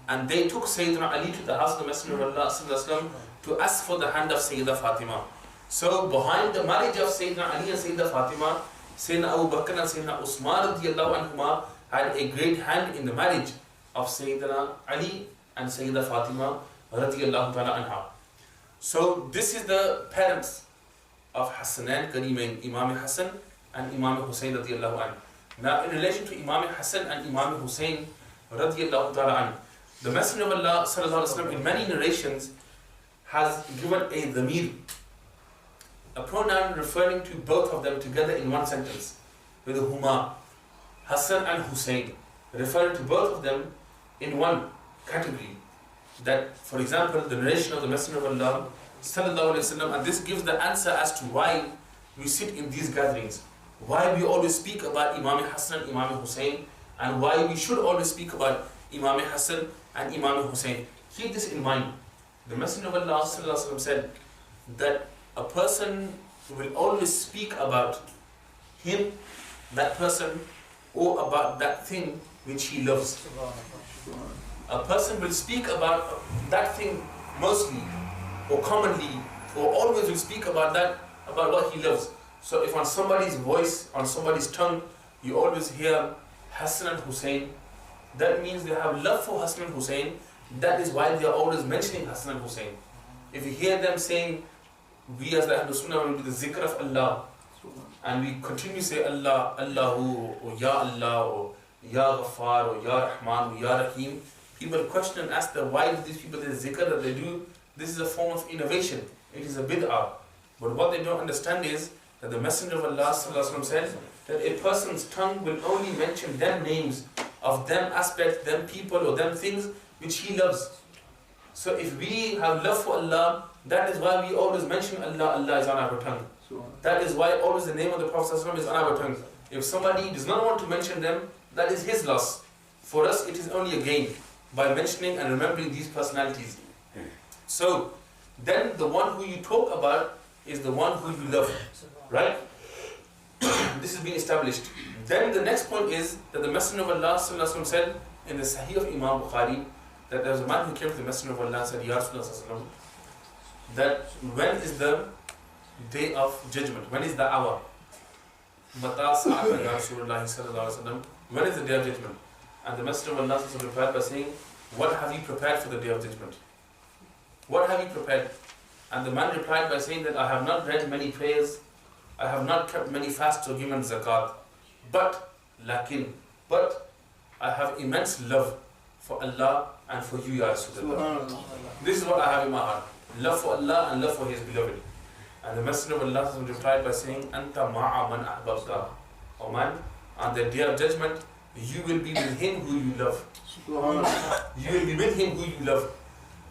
[SPEAKER 1] And they took Sayyidina Ali to the house of the Messenger of Allah sallallahu alaihi wasallam to ask for the hand of Sayyidah Fatima. So behind the marriage of Sayyidina Ali and Sayyidah Fatima, Sayyidina Abu Bakr and Sayyidina Usman radiallahu anhuma had a great hand in the marriage of Sayyidina Ali and Sayyidah Fatima radiallahu ta'ala anha. So this is the parents of Hassanan Karimain, Imam Hassan and Imam Hussain radiallahu anhu. Now in relation to Imam Hassan and Imam Hussain radiallahu ta'ala anhu, the Messenger of Allah sallallahu alaihi wasallam in many narrations has given a dhamir, a pronoun referring to both of them together in one sentence, with the huma, Hassan and Hussain, referring to both of them in one category. That, for example, the narration of the Messenger of Allah sallallahu alaihi wasallam, and this gives the answer as to why we sit in these gatherings, why we always speak about Imam Hassan and Imam Hussain, and why we should always speak about Imam Hassan and Imam Hussain. Keep this in mind. The Messenger of Allah sallallahu alaihi wasallam said that a person will always speak about him, that person, or about that thing which he loves. A person will speak about that thing mostly, or commonly, or always will speak about that, about what he loves. So if on somebody's voice, on somebody's tongue, you always hear Hassan and Hussain, that means they have love for Hassan and Hussain. That is why they are always mentioning Hassan and Hussain. If you hear them saying, we as the Ahlul Sunnah will do the zikr of Allah, and we continue to say Allah, Allahu, or Ya Allah, or Ya Ghaffar, or Ya Rahman, or Ya Rahim, people question and ask them, why do these people, the zikr that they do, this is a form of innovation, it is a bid'ah. But what they don't understand is that the Messenger of Allah sallallahu alaihi wasallam said that a person's tongue will only mention them names of them aspects, them people, or them things which he loves. So if we have love for Allah, that is why we always mention Allah, Allah is on our tongue. That is why always the name of the Prophet ﷺ is on our tongue. If somebody does not want to mention them, that is his loss. For us, it is only a gain by mentioning and remembering these personalities. So then the one who you talk about is the one who you love, right? This has been established. Then the next point is that the Messenger of Allah ﷺ said in the Sahih of Imam Bukhari that there was a man who came to the Messenger of Allah and said, Ya Rasulullah, that when is the day of judgment? When is the hour? Mata sa'ata ya Rasulullah sallallahu alaihi wasallam. When is the day of judgment? And the Messenger of Allah replied by saying, what have you prepared for the day of judgment? What have you prepared? And the man replied by saying that I have not read many prayers, I have not kept many fasts or given zakat, but I have immense love for Allah and for you, Ya Rasulullah. This is what I have in my heart. Love for Allah and love for His beloved. And the Messenger of Allah replied by saying, Anta ma'a man ahbabta. O man, on the day of judgment, you will be with him who you love. You will be with him who you love.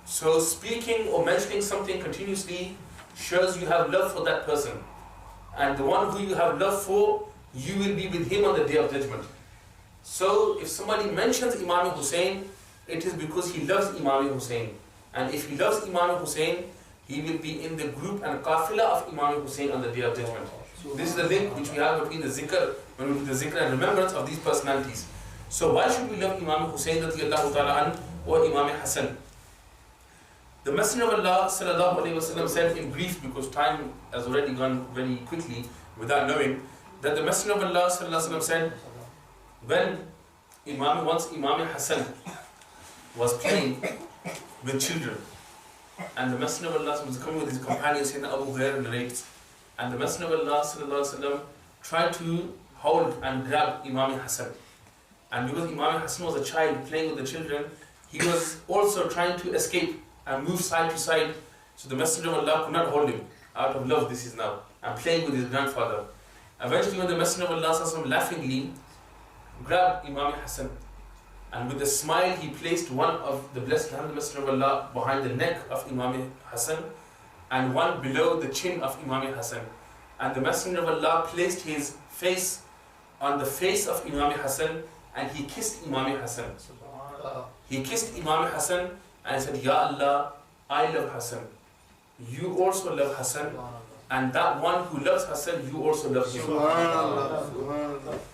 [SPEAKER 1] So speaking or mentioning something continuously shows you have love for that person. And the one who you have love for, you will be with him on the day of judgment. So if somebody mentions Imam Hussain, it is because he loves Imam Hussain. And if he loves Imam Hussain, he will be in the group and qafila of Imam Hussain on the day of judgment. This is the link which we have between the zikr, when we do the zikr and remembrance of these personalities. So why should we love Imam Hussain radiallahu ta'ala an or Imam Hassan? The Messenger of Allah sallallahu alaihi wasallam said in brief, because time has already gone very quickly without knowing, that the Messenger of Allah sallallahu alaihi wasallam said, when once Imam Hassan was playing with children, and the Messenger of Allah was coming with his companions, Sayyidina Abu Hurairah narrates, and the Messenger of Allah sallallahu alaihi wasallam tried to hold and grab Imam Hassan. And because Imam Hassan was a child playing with the children, he was also trying to escape and move side to side. So the Messenger of Allah could not hold him. Out of love, this is now. And playing with his grandfather. Eventually, when the Messenger of Allah sallallahu alaihi wasallam laughingly grabbed Imam Hassan, and with a smile he placed one of the blessed hand of the Messenger of Allah behind the neck of Imam Hassan, and one below the chin of Imam Hassan. And the Messenger of Allah placed his face on the face of Imam Hassan and he kissed Imam Hassan. He kissed Imam Hassan and said, Ya Allah, I love Hassan. You also love Hassan. And that one who loves Hassan, you also love him.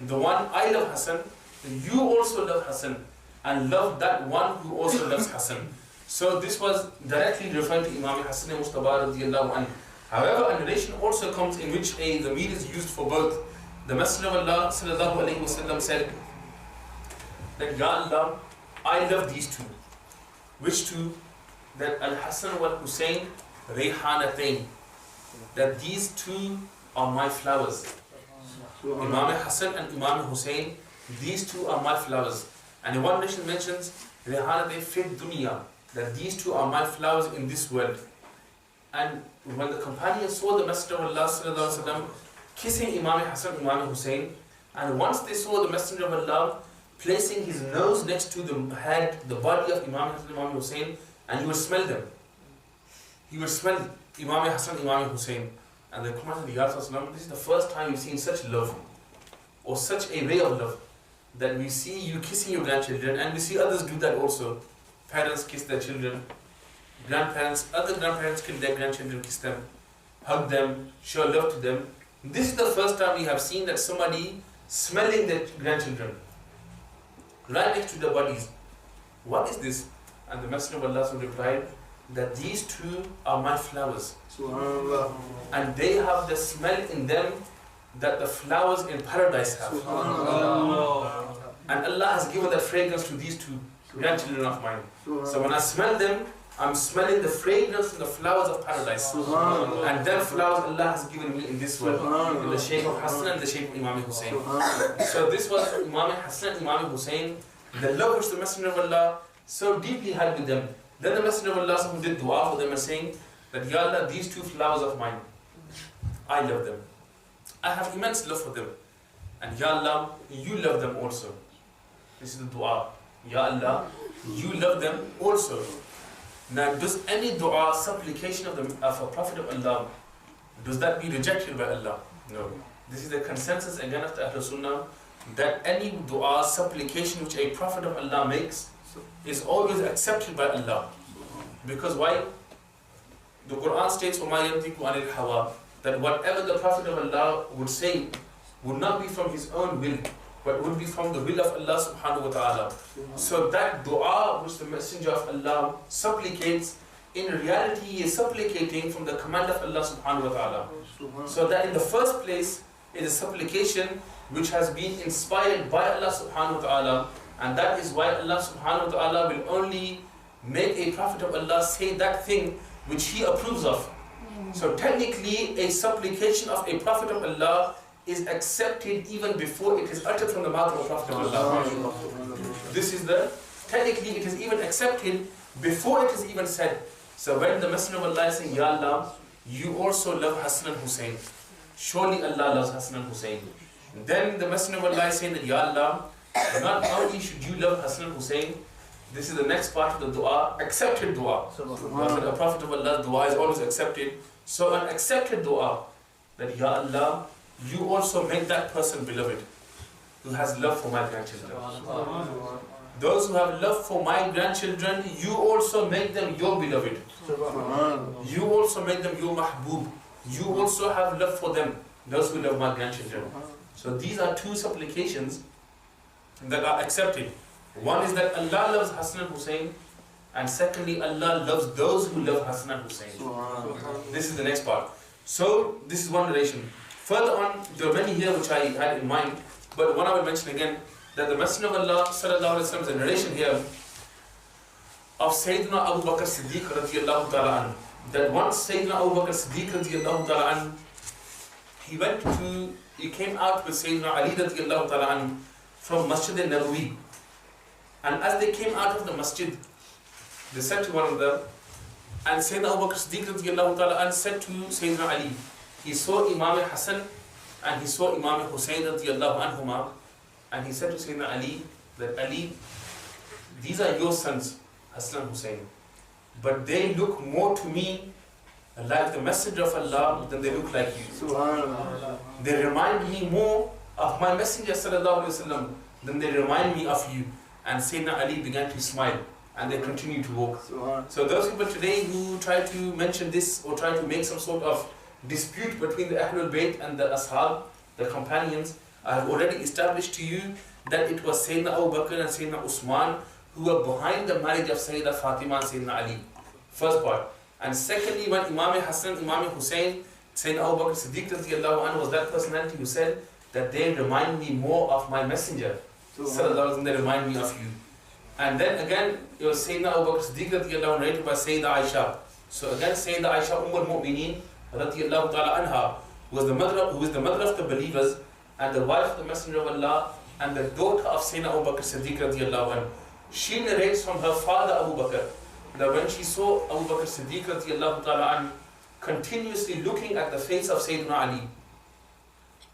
[SPEAKER 1] The one I love Hassan, you also love Hassan. And love that one who also loves Hassan. So this was directly referring to Imam Hassan Mustafa radiallahu anhu. However, a narration also comes in which the meat is used for both. The Messenger of Allah sallallahu alayhi wa sallam said that, Ya Allah, I love these two. Which two? That Al-Hassan wal Hussain Rayhanatain. That these two are my flowers. Imam Hassan and Imam Hussain, these two are my flowers. And one narration mentions Rayhanatain fi dunya, that these two are my flowers in this world. And when the companions saw the Messenger of Allah sallallahu alaihi wasallam kissing Imam Hassan and Imam Hussain, and once they saw the Messenger of Allah placing his nose next to the head, the body of Imam Hassan and Imam Hussain, and he would smell them. He would smell Imam Hassan and Imam Hussain. And the Prophet said, Ya Rasulullah, this is the first time we've seen such love, or such a way of love, that we see you kissing your grandchildren, and we see others do that also. Parents kiss their children, grandparents, other grandparents kiss their grandchildren, kiss them, hug them, show love to them. This is the first time we have seen that somebody smelling their grandchildren right next to their bodies. What is this? And the Messenger of Allah replied that these two are my flowers. Subhanallah. And they have the smell in them that the flowers in paradise have. Subhanallah. And Allah has given that fragrance to these two grandchildren of mine. So when I smell them, I'm smelling the fragrance from the flowers of paradise. And them flowers Allah has given me in this world, in the shape of Hassan and the shape of Imam Hussain. So this was Imam Hassan and Imam Hussain, the love which the Messenger of Allah so deeply had with them. Then the Messenger of Allah did dua for them and saying that, Ya Allah, these two flowers of mine, I love them. I have immense love for them. And Ya Allah, you love them also. This is the dua. Ya Allah, you love them also. Now, does any dua, supplication of a Prophet of Allah, does that be rejected by Allah? No. This is the consensus again of the Ahlul Sunnah, that any dua, supplication which a Prophet of Allah makes is always accepted by Allah. Because why? The Quran states, وَمَا يَنْتِقُ عَنِ الْحَوَىٰ, that whatever the Prophet of Allah would say would not be from his own will, but would be from the will of Allah subhanahu wa ta'ala. So that dua which the Messenger of Allah supplicates, in reality he is supplicating from the command of Allah subhanahu wa ta'ala. So that in the first place it is supplication which has been inspired by Allah subhanahu wa ta'ala, and that is why Allah subhanahu wa ta'ala will only make a Prophet of Allah say that thing which he approves of. So technically a supplication of a Prophet of Allah is accepted even before it is uttered from the mouth of a Prophet of Allah. This is technically it is even accepted before it is even said. So when the Messenger of Allah is saying, Ya Allah, you also love Hassan and Hussain. Surely Allah loves Hassan and Hussain. Then the Messenger of Allah is saying that, Ya Allah, not only should you love Hassan and Hussain, this is the next part of the dua, accepted dua. A Prophet of Allah's dua is always accepted. So an accepted dua, that Ya Allah, you also make that person beloved, who has love for my grandchildren. Those who have love for my grandchildren, you also make them your beloved. You also make them your mahbub. You also have love for them, those who love my grandchildren. So these are two supplications that are accepted. One is that Allah loves Hassan and Hussain, and secondly, Allah loves those who love Hassan and Hussain. This is the next part. So this is one narration. Further on, there are many here which I had in mind, but one I will mention again, that the Messenger of Allah sallallahu alaihi wasallam is a narration here of Sayyidina Abu Bakr Siddiq radiyallahu ta'ala anhu. That once Sayyidina Abu Bakr Siddiq radiyallahu ta'ala anhu, he came out with Sayyidina Ali radiyallahu ta'ala anhu from Masjid al-Nabawi. And as they came out of the masjid, they said to one of them, and Sayyidina Abu Bakr Siddiq radiyallahu ta'ala anhu said to Sayyidina Ali, he saw Imam Hassan and he saw Imam Hussain radiyallahu anhuma, and he said to Sayyidina Ali that, Ali, these are your sons, Hassan and Hussain, but they look more to me like the Messenger of Allah, then they look like you.
[SPEAKER 2] Subhanallah.
[SPEAKER 1] They remind me more of my Messenger sallallahu alaihi wasallam than they remind me of you. And Sayyidina Ali began to smile and they continued to walk. So those people today who try to mention this or try to make some sort of dispute between the Ahlul Bayt and the Ashab, the companions, I have already established to you that it was Sayyidina Abu Bakr and Sayyidina Usman who were behind the marriage of Sayyidina Fatima and Sayyidina Ali. First part. And secondly, when Imam Hassan, Imam Hussain, Sayyidina Abu Bakr Siddiq radiallahu anhu was that personality who said that they remind me more of my messenger. Sallallahu alaihi, they remind me of you. And then again, it was Sayyidina Abu Bakr Siddiq radiallahu anhu narrated by Sayyidina Aisha. So again, Sayyidina Aisha Mu'mineen radiallahu ta'ala anha, who is the mother of the believers and the wife of the Messenger of Allah and the daughter of Sayyidina Abu Bakr Siddiq radiallahu anhu. She narrates from her father Abu Bakr that when she saw Abu Bakr Siddiq radiallahu ta'ala anhu continuously looking at the face of Sayyidina Ali.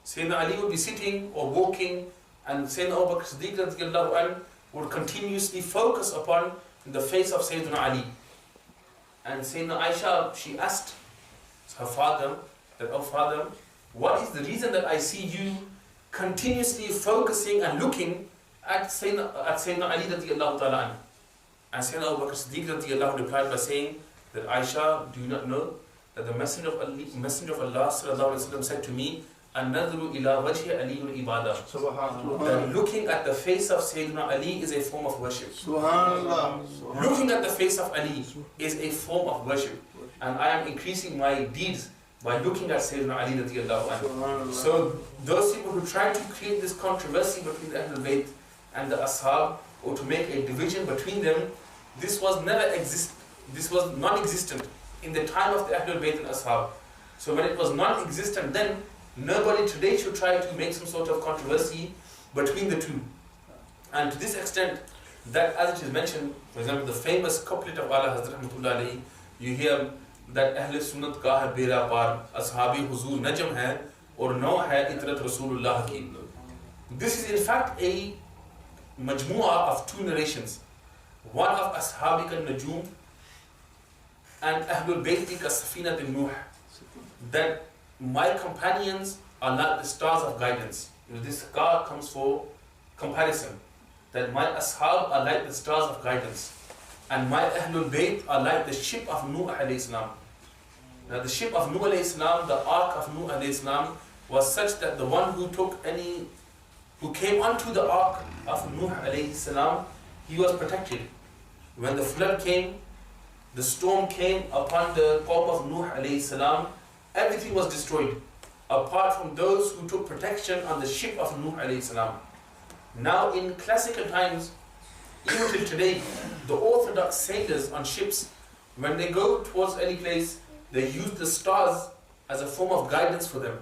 [SPEAKER 1] Sayyidina Ali would be sitting or walking and Sayyidina Abu Bakr Siddiq radiallahu anhu would continuously focus upon the face of Sayyidina Ali. And Sayyidina Aisha, she asked her father that, oh father, what is the reason that I see you continuously focusing and looking at Sayyidina Ali radiallahu ta'ala anhu? And Sayyidina Abu Bakr Siddiq radiallahu anhu replied by saying that, Aisha, do you not know that the Messenger of Allah sallallahu alaihi wasallam said to me, An-nadru ila wajhi Ali al-ibadah. That looking at the face of Sayyidina Ali is a form of worship.
[SPEAKER 2] Subhanallah.
[SPEAKER 1] Looking at the face of Ali is a form of worship. And I am increasing my deeds by looking at Sayyidina Ali radiallahu anhu. So those people who try to create this controversy between the Ahlul Bayt and the Ashab, or to make a division between them, this was non-existent in the time of the Ahlul Bayt and Ashab. So when it was non-existent then, nobody today should try to make some sort of controversy between the two. And to this extent, that as it is mentioned, for example, the famous couplet of Ala Hazrat Rahmatullah alayhi, you hear that Ahle Sunnat ka hai bera par, Ashabi Huzur Najm hai, or no hai itrat Rasulullah ki. This is in fact a majmu'ah of two narrations. One of Ashabi ka Najum and Ahlul Bayti ka Safina bin Nuh. That my companions are like the stars of guidance. This ka comes for comparison. That my ashab are like the stars of guidance. And my Ahlul Bayt are like the ship of Nuh alayhi salam. Now the ship of Nuh alayhi salam, the ark of Nuh alayhi salam, was such that the one who came onto the ark of Nuh alayhi salam, he was protected. When the flood came, the storm came upon the qawm of Nuh alayhi salam, everything was destroyed, apart from those who took protection on the ship of Nuh alayhi salam. Now in classical times, even till today, the orthodox sailors on ships, when they go towards any place, they use the stars as a form of guidance for them,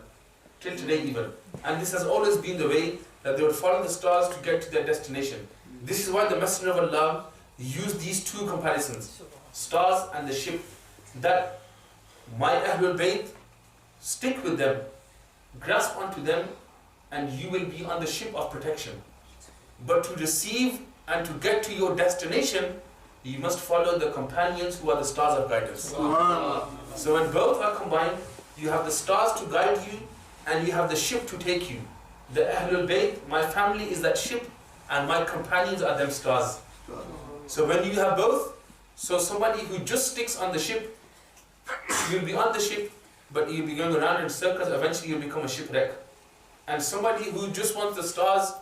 [SPEAKER 1] till today even. And this has always been the way that they would follow the stars to get to their destination. This is why the Messenger of Allah used these two comparisons, stars and the ship, that my Ahlul Bayt, stick with them, grasp onto them, and you will be on the ship of protection. But to receive and to get to your destination, you must follow the companions who are the stars of guidance. So when both are combined, you have the stars to guide you and you have the ship to take you. The Ahlul Bayt, my family is that ship and my companions are them stars. So when you have both, so somebody who just sticks on the ship, you'll be on the ship, but you'll be going around in circles, eventually you'll become a shipwreck. And somebody who just wants the stars,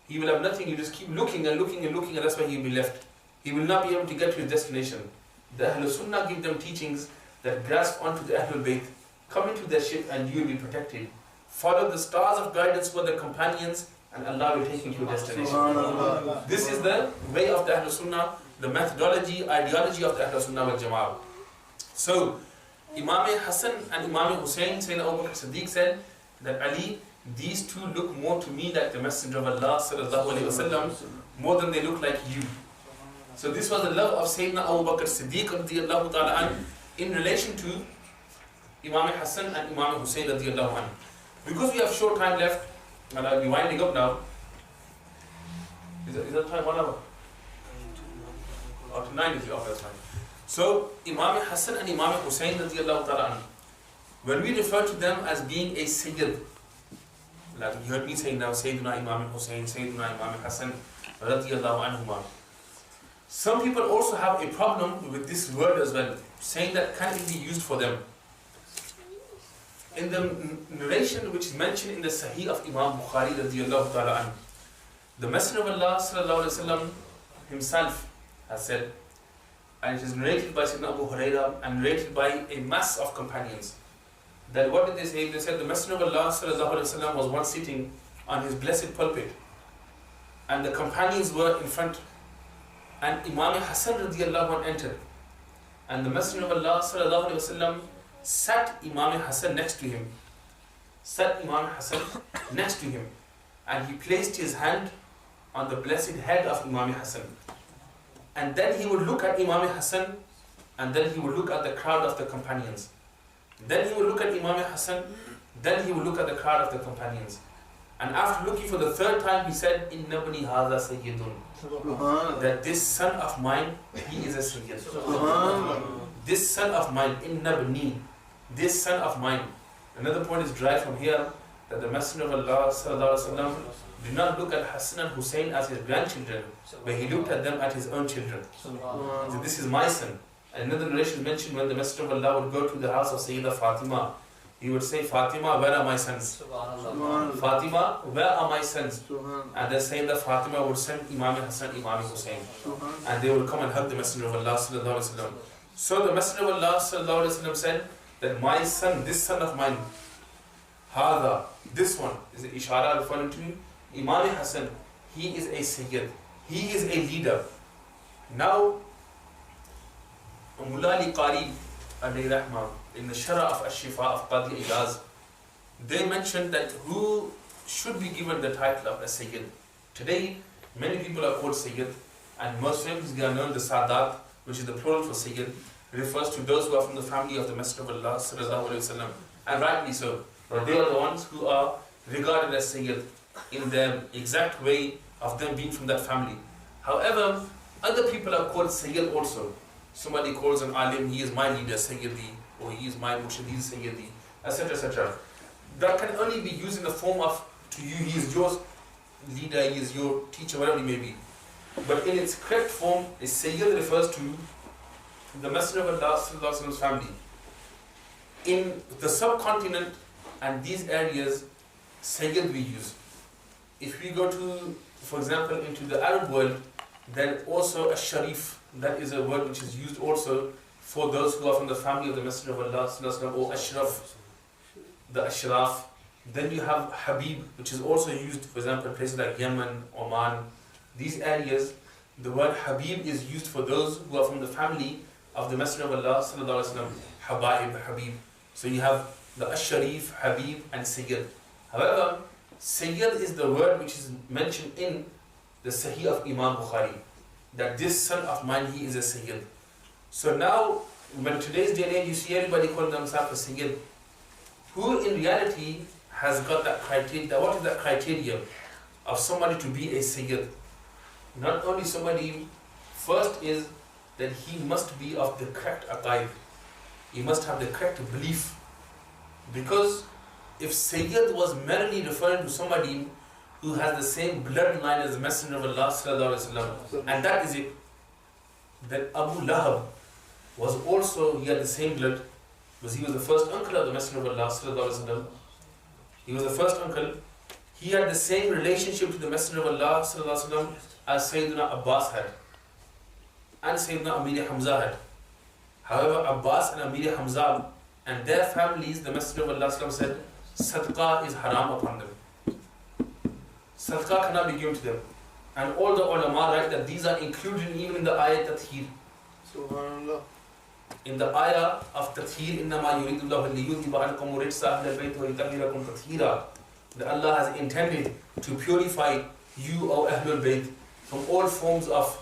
[SPEAKER 1] he will have nothing, you just keep looking and looking and looking, and that's why he will be left. He will not be able to get to his destination. The Ahlul Sunnah give them teachings that grasp onto the Ahlul Bayt, come into their ship and you will be protected. Follow the stars of guidance for the companions and Allah will take you to your destination. This is the way of the Ahlul Sunnah, the methodology, ideology of the Ahlul Sunnah wal Jama'ah. So, Imam Hassan and Imam Hussain, Sayyidina Abu Bakr Siddiq said that Ali, these two look more to me like the Messenger of Allah sallallahu alaihi wasallam, more than they look like you. So this was the love of Sayyidina Abu Bakr Siddiq radiyallahu ta'ala anhu in relation to Imam Hassan and Imam Hussain radiyallahu anhu. Because we have short time left, and I'll be winding up now. Is that time 1 hour? Or to 9 if you offer, that's fine. So Imam Hassan and Imam Hussain radiallahu ta'ala anhu, when we refer to them as being a Sayyid, like you heard me saying now, Sayyiduna Imam Hussain, Sayyiduna Imam Hassan radiallahu anhuma. Some people also have a problem with this word as well, saying that can it be used for them? In the narration which is mentioned in the Sahih of Imam Bukhari radiallahu ta'ala anhu, the Messenger of Allah sallallahu alayhi wa sallam himself has said, and it is narrated by Sayyidina Abu Hurairah and narrated by a mass of companions, that what did they say? They said the Messenger of Allah sallallahu alayhi wa sallam was once sitting on his blessed pulpit, and the companions were in front, and Imam Hassan radiallahu anhu entered, and the Messenger of Allah sallallahu alayhi wa sallam sat Imam Hassan next to him, and he placed his hand on the blessed head of Imam Hassan, and then he would look at Imam Hassan, and then he would look at the crowd of the companions, then he would look at Imam Hassan, then he would look at the crowd of the companions, and after looking for the third time he said, Inna bani hadha sayyidun, that this son of mine, he is a sayyid. This son of mine, Inna bani, this son of mine. Another point is derived from here, that the Messenger of Allah sallallahu alaihi wasallam did not look at Hassan and Hussain as his grandchildren, but he looked at them as his own children. So this is my son. And another narration mentioned when the Messenger of Allah would go to the house of Sayyidah Fatima, he would say, Fatima, where are my sons? Fatima, where are my sons? And then Sayyidah Fatima would send Imam Hassan, Imam Hussain, and they would come and hug the Messenger of Allah sallallahu alaihi wasallam. So the Messenger of Allah sallallahu alaihi wasallam said that my son, this son of mine, Hada, this one is an ishara referring to Imam Hassan. He is a Sayyid. He is a leader. Now, Mulali Qari alayhi rahmah, in the Shara of Ash-Shifa of Qadi Iyaz, they mentioned that who should be given the title of a Sayyid. Today, many people are called Sayyid, and most famously are known the Sadat, which is the plural for Sayyid, refers to those who are from the family of the Messenger of Allah sallallahu alaihi wasallam, and rightly so. But they are the ones who are regarded as Sayyid in the exact way of them being from that family. However, other people are called Sayyid also. Somebody calls an alim, he is my leader, Sayyidi, or he is my murshid, Sayyidi, etc. etc. That can only be used in the form of, to you, he is your leader, he is your teacher, whatever he may be. But in its correct form, a Sayyid refers to the Messenger of Allah's family. In the subcontinent and these areas, Sayyid we use. If we go to, for example, into the Arab world, then also a Sharif, that is a word which is used also for those who are from the family of the Messenger of Allah, or Ashraf, the Ashraf. Then you have Habib, which is also used, for example, in places like Yemen, Oman. These areas, the word Habib is used for those who are from the family of the Messenger of Allah sallallahu alaihi wasallam, Habaib, Habib. So you have the Ash-Sharif, Habib, and Sayyid. However, Sayyid is the word which is mentioned in the Sahih of Imam Bukhari, that this son of mine, he is a Sayyid. So now, when today's day and age, you see everybody calling themselves a Sayyid, who in reality has got that criteria. What is that criteria of somebody to be a Sayyid? Not only somebody, first is that he must be of the correct aqaid. He must have the correct belief. Because if Sayyid was merely referring to somebody who has the same bloodline as the Messenger of Allah sallallahu alaihi wasallam, and that is it, then Abu Lahab was also, he had the same blood, because he was the first uncle of the Messenger of Allah sallallahu alaihi wasallam. He was the first uncle. He had the same relationship to the Messenger of Allah sallallahu alaihi wasallam as Sayyidina Abbas had, and Sayyidina Amir Hamza had. However, Abbas and Amir Hamza and their families, the Messenger of Allah sallallahu alaihi wasallam said, Sadaqah is haram upon them. Sadaqah cannot be given to them. And all the ulama write that these are included even in the ayat Tathir.
[SPEAKER 2] Subhanallah.
[SPEAKER 1] In the ayah of Tathir, إِنَّمَا يُرِيدُ اللَّهُ لِيُذْهِبَ عَنْكُمُ الرِّجْسَ أَهْلَ الْبَيْتِ وَيُطَهِّرَكُمْ تَطْهِيرًا. That Allah has intended to purify you, O Ahlul Bayt, from all forms of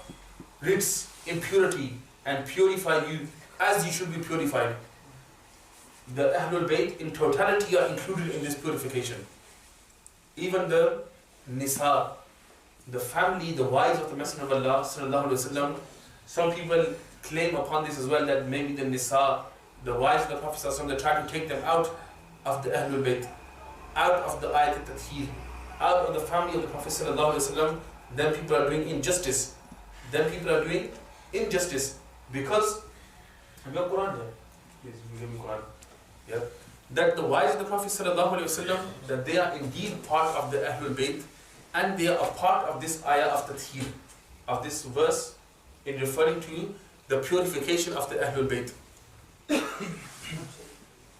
[SPEAKER 1] rijs, impurity, and purify you as you should be purified. The Ahlul Bayt in totality are included in this purification. Even the Nisa, the family, the wives of the Messenger of Allah sallallahu alaihi wasallam. Some people claim upon this as well that maybe the Nisa, the wives of the Prophet ﷺ, they try to take them out of the Ahlul Bayt, out of the Ayat al-Tathir, out of the family of the Prophet ﷺ. Then people are doing injustice. Because have you got Quran here? Please, you give me Quran. Yeah. That the wives of the Prophet ﷺ, that they are indeed part of the Ahlul Bayt, and they are a part of this ayah of Tathir, of this verse in referring to the purification of the Ahlul Bayt.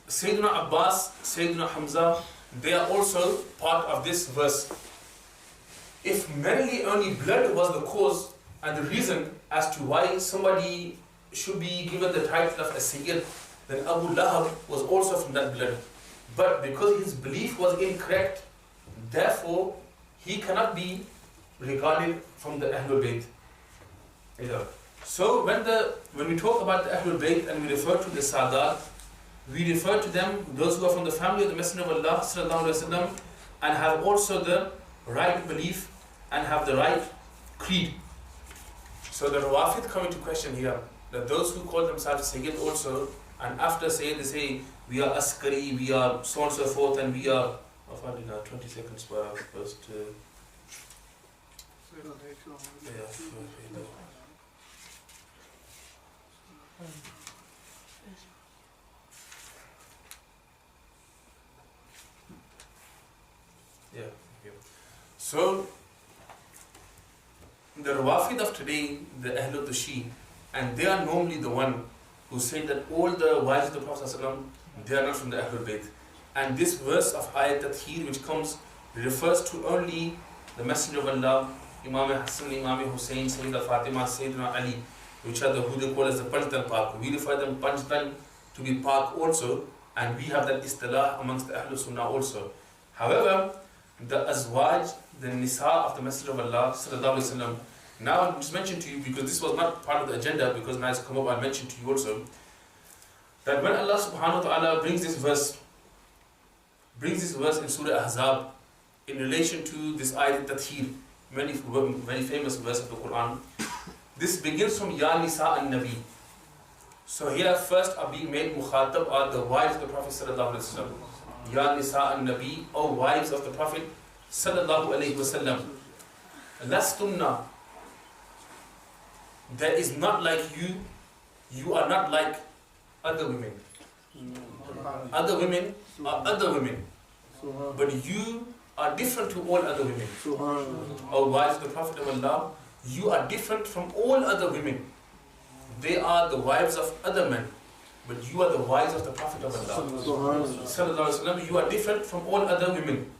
[SPEAKER 1] Sayyidina Abbas, Sayyidina Hamza, they are also part of this verse. If merely only blood was the cause and the reason as to why somebody should be given the title of a Sayyid, then Abu Lahab was also from that blood. But because his belief was incorrect, therefore he cannot be regarded from the Ahlul Bayt. So when we talk about the Ahlul Bayt and we refer to the Sadat, we refer to them, those who are from the family of the Messenger of Allah ﷺ, and have also the right belief and have the right creed. So the Rawafid come into question here, that those who call themselves Sayyid also, and after Sayyid they say, we are Askari, we are so on and so forth, and we are, 20 seconds for our first... So, the Rawafid of today, the Ahlul Tashi, and they are normally the one who say that all the wives of the Prophet ﷺ, they are not from the Ahlul Bayt. And this verse of Ayat Tathir which comes refers to only the Messenger of Allah, Imam Hassan, Imam Hussain, Sayyida Fatima, Sayyidina Ali, which are who they call as the Panjtan Pak. We refer them Panjtan to be Pak also, and we have that istilah amongst the Ahlul Sunnah also. However, the Azwaj, the Nisa of the Messenger of Allah ﷺ, now I'll just mention to you, because this was not part of the agenda, because now it's come up, I'll mention to you also, that when Allah subhanahu wa ta'ala brings this verse in Surah Ahzab in relation to this ayat Tathir, very famous verse of the Quran, this begins from Ya Nisa an-Nabi. So here first are being made mukhatab are the wives of the Prophet sallallahu alaihi wasallam. Ya Nisa an-Nabi, O wives of the Prophet sallallahu alaihi wasallam. Lastunna, there is not like you, you are not like other women. Other women are other women, but you are different to all other women. O wives of the Prophet of Allah, you are different from all other women. They are the wives of other men, but you are the wives of the Prophet of Allah. Sallallahu Alaihi Wasallam, you are different from all other women.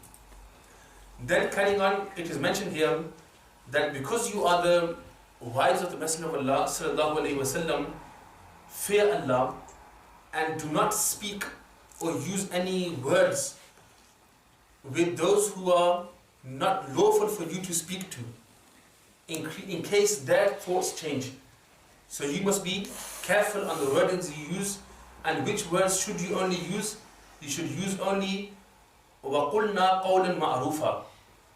[SPEAKER 1] Then carrying on, it is mentioned here that because you are the wives of the Messenger of Allah Sallallahu Alaihi Wasallam, fear Allah and do not speak or use any words with those who are not lawful for you to speak to, in case their thoughts change. So you must be careful on the wordings you use, and which words should you only use? You should use only وَقُلْنَا قَوْلًا مَعْرُوفًا.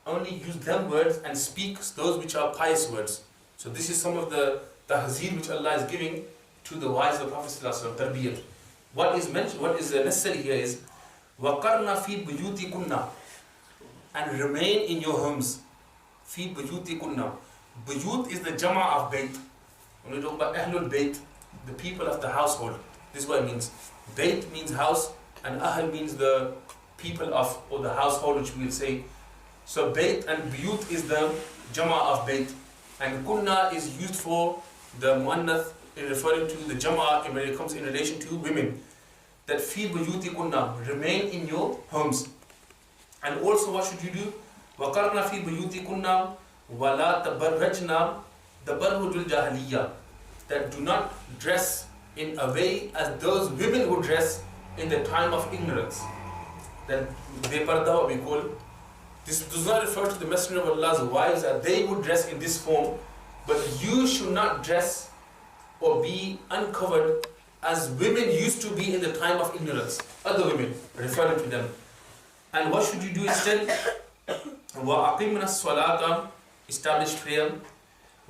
[SPEAKER 1] Only use them words and speak those which are pious words. So this is some of the tahzir which Allah is giving to the wives of the Prophet ﷺ, tarbiyat. What is mentioned, what is necessary here is وَقَرْنَا فِي بُيُوتِكُنَّا, and remain in your homes. فِي بُيُوتِكُنَّا. Buyut is the jama of bayt. When we talk about Ahlul Bayt, the people of the household, this is what it means. Bayt means house, and Ahl means the people of, or the household, which we will say. So Bayt and Buyut is the Jama of Bayt, and Kunna is used for the Muannath in referring to the Jama when it comes in relation to women. That Fi Buyuti Kunna, remain in your homes. And also what should you do? Waqarna Fi Buyuti Kunna Wala Tabarrajna Tabarrujul Jahiliya, that do not dress in a way as those women would dress in the time of ignorance. That they parda, what we call. This does not refer to the Messenger of Allah's wives that they would dress in this form, but you should not dress or be uncovered as women used to be in the time of ignorance. Other women, referring to them. And what should you do instead? Wa aqimna as-salata, establish prayer.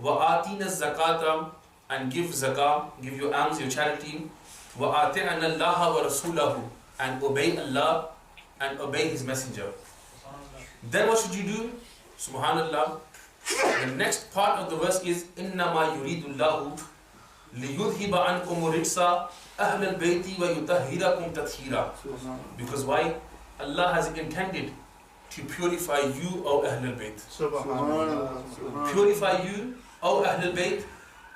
[SPEAKER 1] وَآتِينَ الزَّكَاةَ, and give zakah, give your alms, your charity. وَآتِعَنَا اللَّهَ وَرَسُولَهُ, and obey Allah and obey His Messenger. Then what should you do? Subhanallah. The next part of the verse is إِنَّمَا يُرِيدُ اللَّهُ لِيُذْهِبَ عَنْكُمُ الرِّجْسَ أَهْلَ الْبَيْتِ وَيُطَهِّرَكُمْ تَطْهِيرًا. Because why? Allah has intended to purify you, O Ahl al-Bayt. Purify you, O Ahl al-Bayt.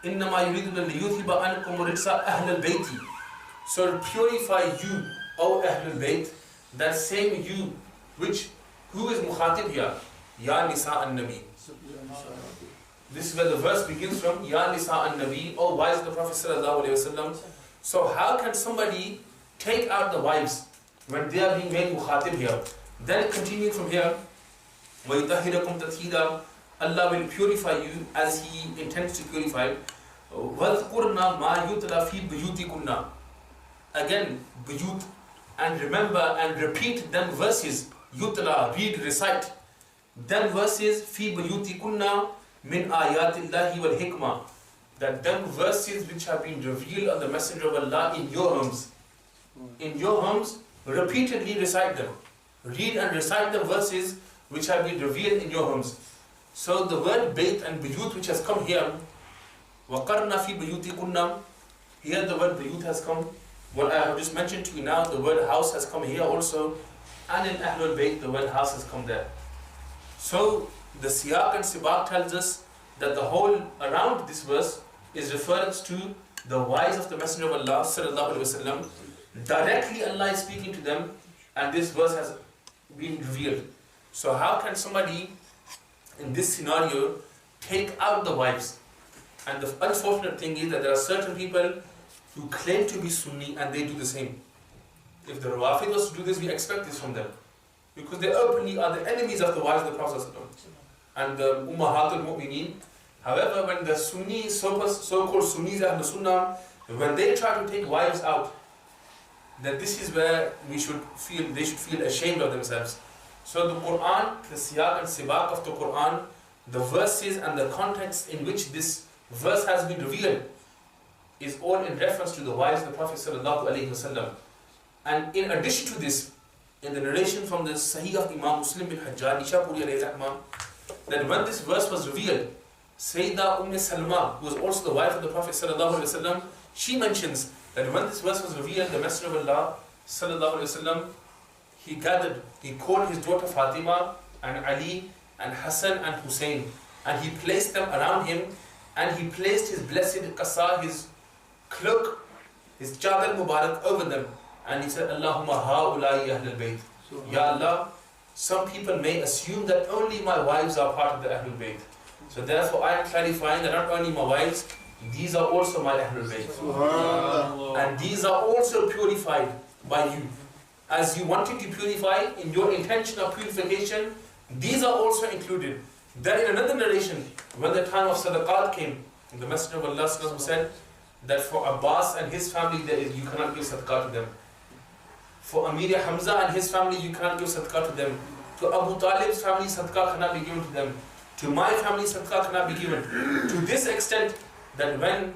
[SPEAKER 1] إِنَّمَا يُرِيدُ اللَّهُ لِيُذْهِبَ عَنْكُمُ الرِّجْسَ أَهْلَ الْبَيْتِ. So purify you, O Ahl al-Bayt, that same you, who is mukhatib here? Ya Nisa an-Nabi. This is where the verse begins from. Ya Nisa an-Nabi, O wives of the Prophet sallallahu alaihi wasallam. So how can somebody take out the wives when they are being made mukhatib here? Then continue from here. وَيُطَهِّرَكُمْ تَطْهِيرًا. Allah will purify you as He intends to purify. وَاذْكُرْنَا مَا يُتْلَى فِي بُيُوتِكُنَّ. Again, buyut, and remember and repeat them verses. Yutla, read, recite. Them verses, fi buyutikunna min ayatillahi wal hikmah. That them verses which have been revealed on the Messenger of Allah in your homes. In your homes, repeatedly recite them. Read and recite the verses which have been revealed in your homes. So the word bayt and buyut which has come here, وَقَرْنَا فِي بُيُوتِكُنَّ. Here the word buyut has come. What I have just mentioned to you now, the word house has come here also. And in Ahlul Bayt, the word house has come there. So the siyaq and sibaq tells us that the whole around this verse is reference to the wives of the Messenger of Allah sallallahu alaihi wasallam. Directly Allah is speaking to them, and this verse has been revealed. So how can somebody in this scenario take out the wives? And the unfortunate thing is that there are certain people who claim to be Sunni and they do the same. If the Rawafid was to do this, we expect this from them. Because they openly are the enemies of the wives of the Prophet and the Ummahatul Mu'mineen. However, when the Sunni, so-called Sunnis and the Sunnah, when they try to take wives out, then this is where they should feel ashamed of themselves. So the Quran, the siyaq and sibaq of the Quran, the verses and the context in which this verse has been revealed is all in reference to the wives of the Prophet sallallahu alaihi wasallam. And in addition to this, in the narration from the Sahih of Imam Muslim bin Hajjaj, Nishapuri alayhi rahman, that when this verse was revealed, Sayyidah Salma, who was also the wife of the Prophet sallallahu alaihi wasallam, she mentions that when this verse was revealed, the Messenger of Allah sallallahu alaihi wasallam, he called his daughter Fatima and Ali and Hassan and Hussain, and he placed them around him, and he placed his blessed qasa, his cloak, his chadar mubarak over them, and he said, Allahumma ha'ulai ahlul bayt. Ya Allah, some people may assume that only my wives are part of the ahlul bayt. So therefore I am clarifying that not only my wives, these are also my ahlul bayt. And these are also purified by you. As you wanted to purify in your intention of purification, these are also included. Then in another narration, when the time of sadaqat came, the Messenger of Allah said that for Abbas and his family, you cannot give sadaqah to them. For Amir Hamza and his family, you cannot give sadaqah to them. To Abu Talib's family, sadaqah cannot be given to them. To my family, sadaqah cannot be given. To this extent that when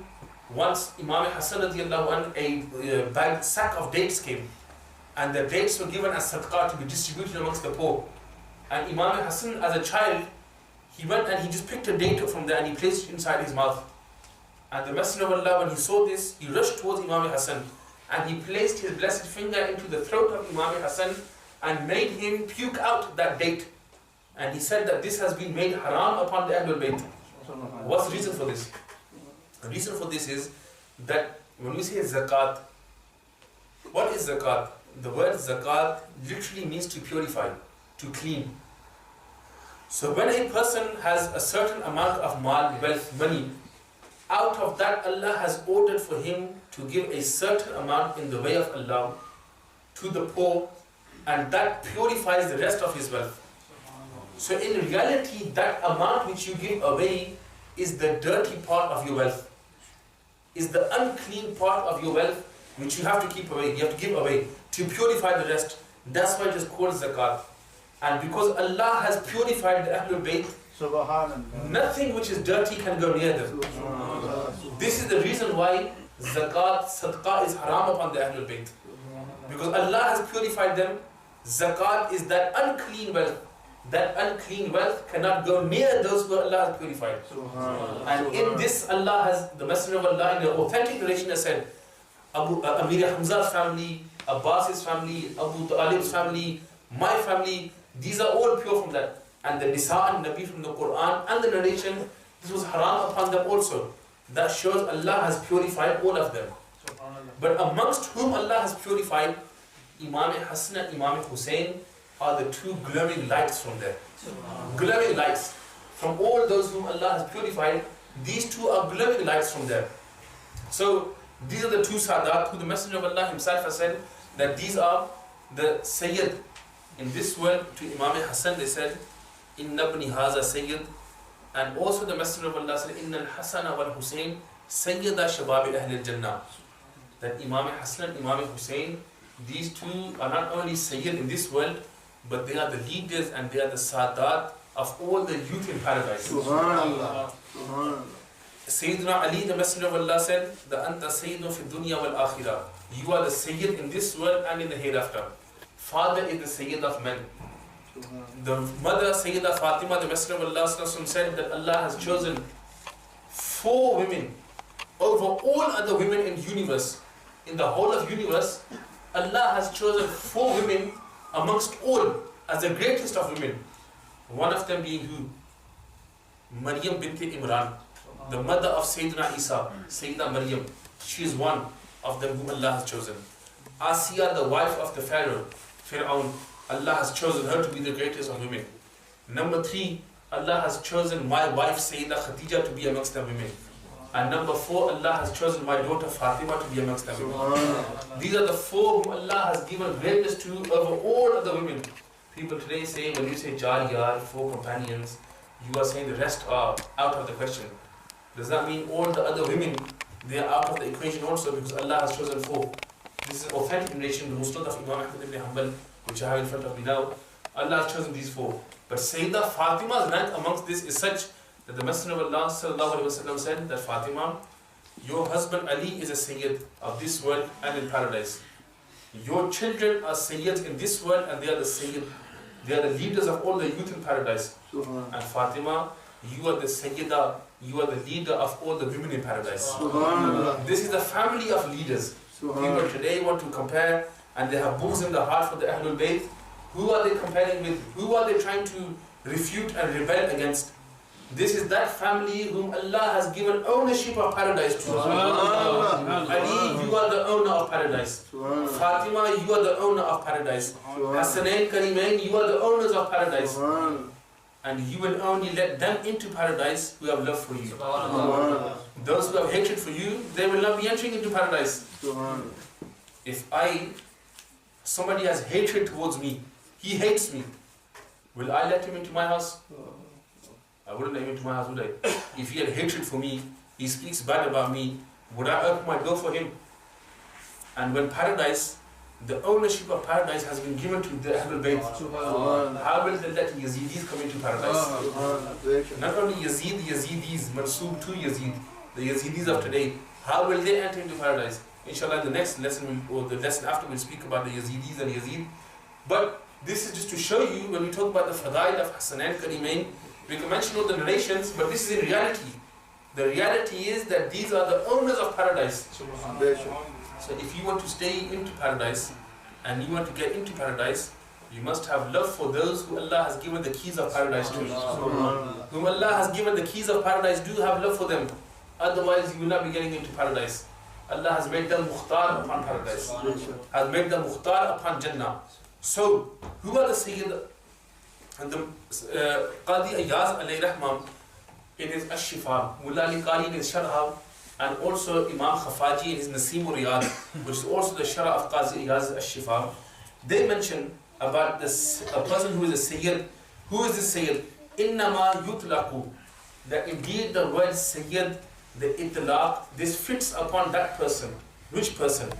[SPEAKER 1] once Imam Hassan a sack of dates came, and the dates were given as sadaqah to be distributed amongst the poor. And Imam Hassan, as a child, he went and he just picked a date from there and he placed it inside his mouth. And the Messenger of Allah, when he saw this, he rushed towards Imam Hassan and he placed his blessed finger into the throat of Imam Hassan and made him puke out that date. And he said that this has been made haram upon the Ahlul Bayt. What's the reason for this? The reason for this is that when we say zakat, what is zakat? The word zakat literally means to purify, to clean. So when a person has a certain amount of mal, wealth, money, out of that Allah has ordered for him to give a certain amount in the way of Allah to the poor, and that purifies the rest of his wealth. So in reality, that amount which you give away is the dirty part of your wealth, is the unclean part of your wealth which you have to keep away, you have to give away to purify the rest. That's why it is called zakat. And because Allah has purified the Ahlul Bayt,
[SPEAKER 2] Subhanallah.
[SPEAKER 1] Nothing which is dirty can go near them. This is the reason why zakat, sadaqah is haram upon the Ahlul Bayt. Because Allah has purified them. Zakat is that unclean wealth. That unclean wealth cannot go near those who Allah has purified. And in this, Allah has, the Messenger of Allah in the authentic narration has said, Amir Hamza's family, Abbas's family, Abu Talib's family, my family, these are all pure from that. And the Nisa and Nabi from the Quran and the narration, this was haram upon them also. That shows Allah has purified all of them. But amongst whom Allah has purified, Imam Hassan and Imam Hussain are the two glowing lights from there. Glowing lights. From all those whom Allah has purified, these two are glowing lights from there. So these are the two Sadat who the Messenger of Allah himself has said that these are the Sayyid. In this world, to Imam Hassan they said, Inna ibni haza Sayyid. And also the Messenger of Allah said, Inna al-Hassan wal Hussain Sayyida Shababi Ahl al-Jannah. That Imam Hassan and Imam Hussain, these two are not only Sayyid in this world, but they are the leaders and they are the Sadat of all the youth in paradise.
[SPEAKER 2] Subhanallah. Subhanallah.
[SPEAKER 1] Sayyidina Ali, the Messenger of Allah said, the Anta Sayyidun fi dunya wal akhirah. You are the Sayyid in this world and in the hereafter. Father is the Sayyid of men. The mother Sayyida Fatima, the Messenger of Allah said that Allah has chosen 4 women over all other women in the universe. In the whole of universe, Allah has chosen 4 women amongst all as the greatest of women. One of them being who? Maryam binti Imran, the mother of Sayyidina Isa, Sayyida Maryam. She is one of them whom Allah has chosen. Asiya, the wife of the Pharaoh, Fir'aun, Allah has chosen her to be the greatest of women. Number 3, Allah has chosen my wife Sayyida Khadija to be amongst the women. And number 4, Allah has chosen my daughter Fatima to be amongst the women. These are the 4 whom Allah has given greatness to over all other women. People today say, when you say Jariyar, 4 companions, you are saying the rest are out of the question. Does that mean all the other women, they are out of the equation also because Allah has chosen 4? This is authentic narration, the Musnad of Imam Ahmad ibn Hanbal, which I have in front of me now. Allah has chosen these 4. But Sayyida Fatima's rank amongst this is such that the Messenger of Allah said that Fatima, your husband Ali is a Sayyid of this world and in paradise. Your children are Sayyids in this world and they are the Sayyid. They are the leaders of all the youth in paradise. And Fatima, you are the Sayyida, you are the leader of all the women in paradise. This is the family of leaders. People today want to compare and they have books in the heart for the Ahlul Bayt. Who are they comparing with? Who are they trying to refute and rebel against? This is that family whom Allah has given ownership of paradise to. Ali, you are the owner of paradise. Fatima, you are the owner of paradise. Hassanain, Karimain, you are the owners of paradise. And you will only let them into paradise who have love for you. Those who have hatred for you, they will not be entering into paradise. If somebody has hatred towards me, he hates me, will I let him into my house? I wouldn't let him into my house, would I? If he had hatred for me, he speaks bad about me, would I open my door for him? And when paradise, the ownership of paradise has been given to the Ahlul Bayt, how will they let Yazidis come into paradise? Not only Yazid, Yazidis, Mansub to Yazid, the Yazidis of today, how will they enter into paradise? Inshallah, the next lesson, or the lesson after, we'll speak about the Yazidis and Yazid. But this is just to show you, when we talk about the Fadail of Hassan and Karimain, we can mention all the narrations, but this is in reality. The reality is that these are the owners of paradise. So if you want to stay into paradise, and you want to get into paradise, you must have love for those who Allah has given the keys of paradise to. Whom Allah has given the keys of paradise, do have love for them. Otherwise you will not be getting into paradise. Allah has made them mukhtar upon paradise, has made them mukhtar upon Jannah. So, who are the Sayyid? And the Qadi Ayaz alayhi rahmam in his Ash-Shifa, Mullah Ali Qari in his Sharha, and also Imam Khafaji in his Nasim Riyad, which is also the Sharha of Qadi Ayaz Ash-Shifa, they mention about this, a person who is a Sayyid. Who is the Sayyid? Innama yutlaqu. That indeed the word Sayyid, the itlaq, this fits upon that person. Which person?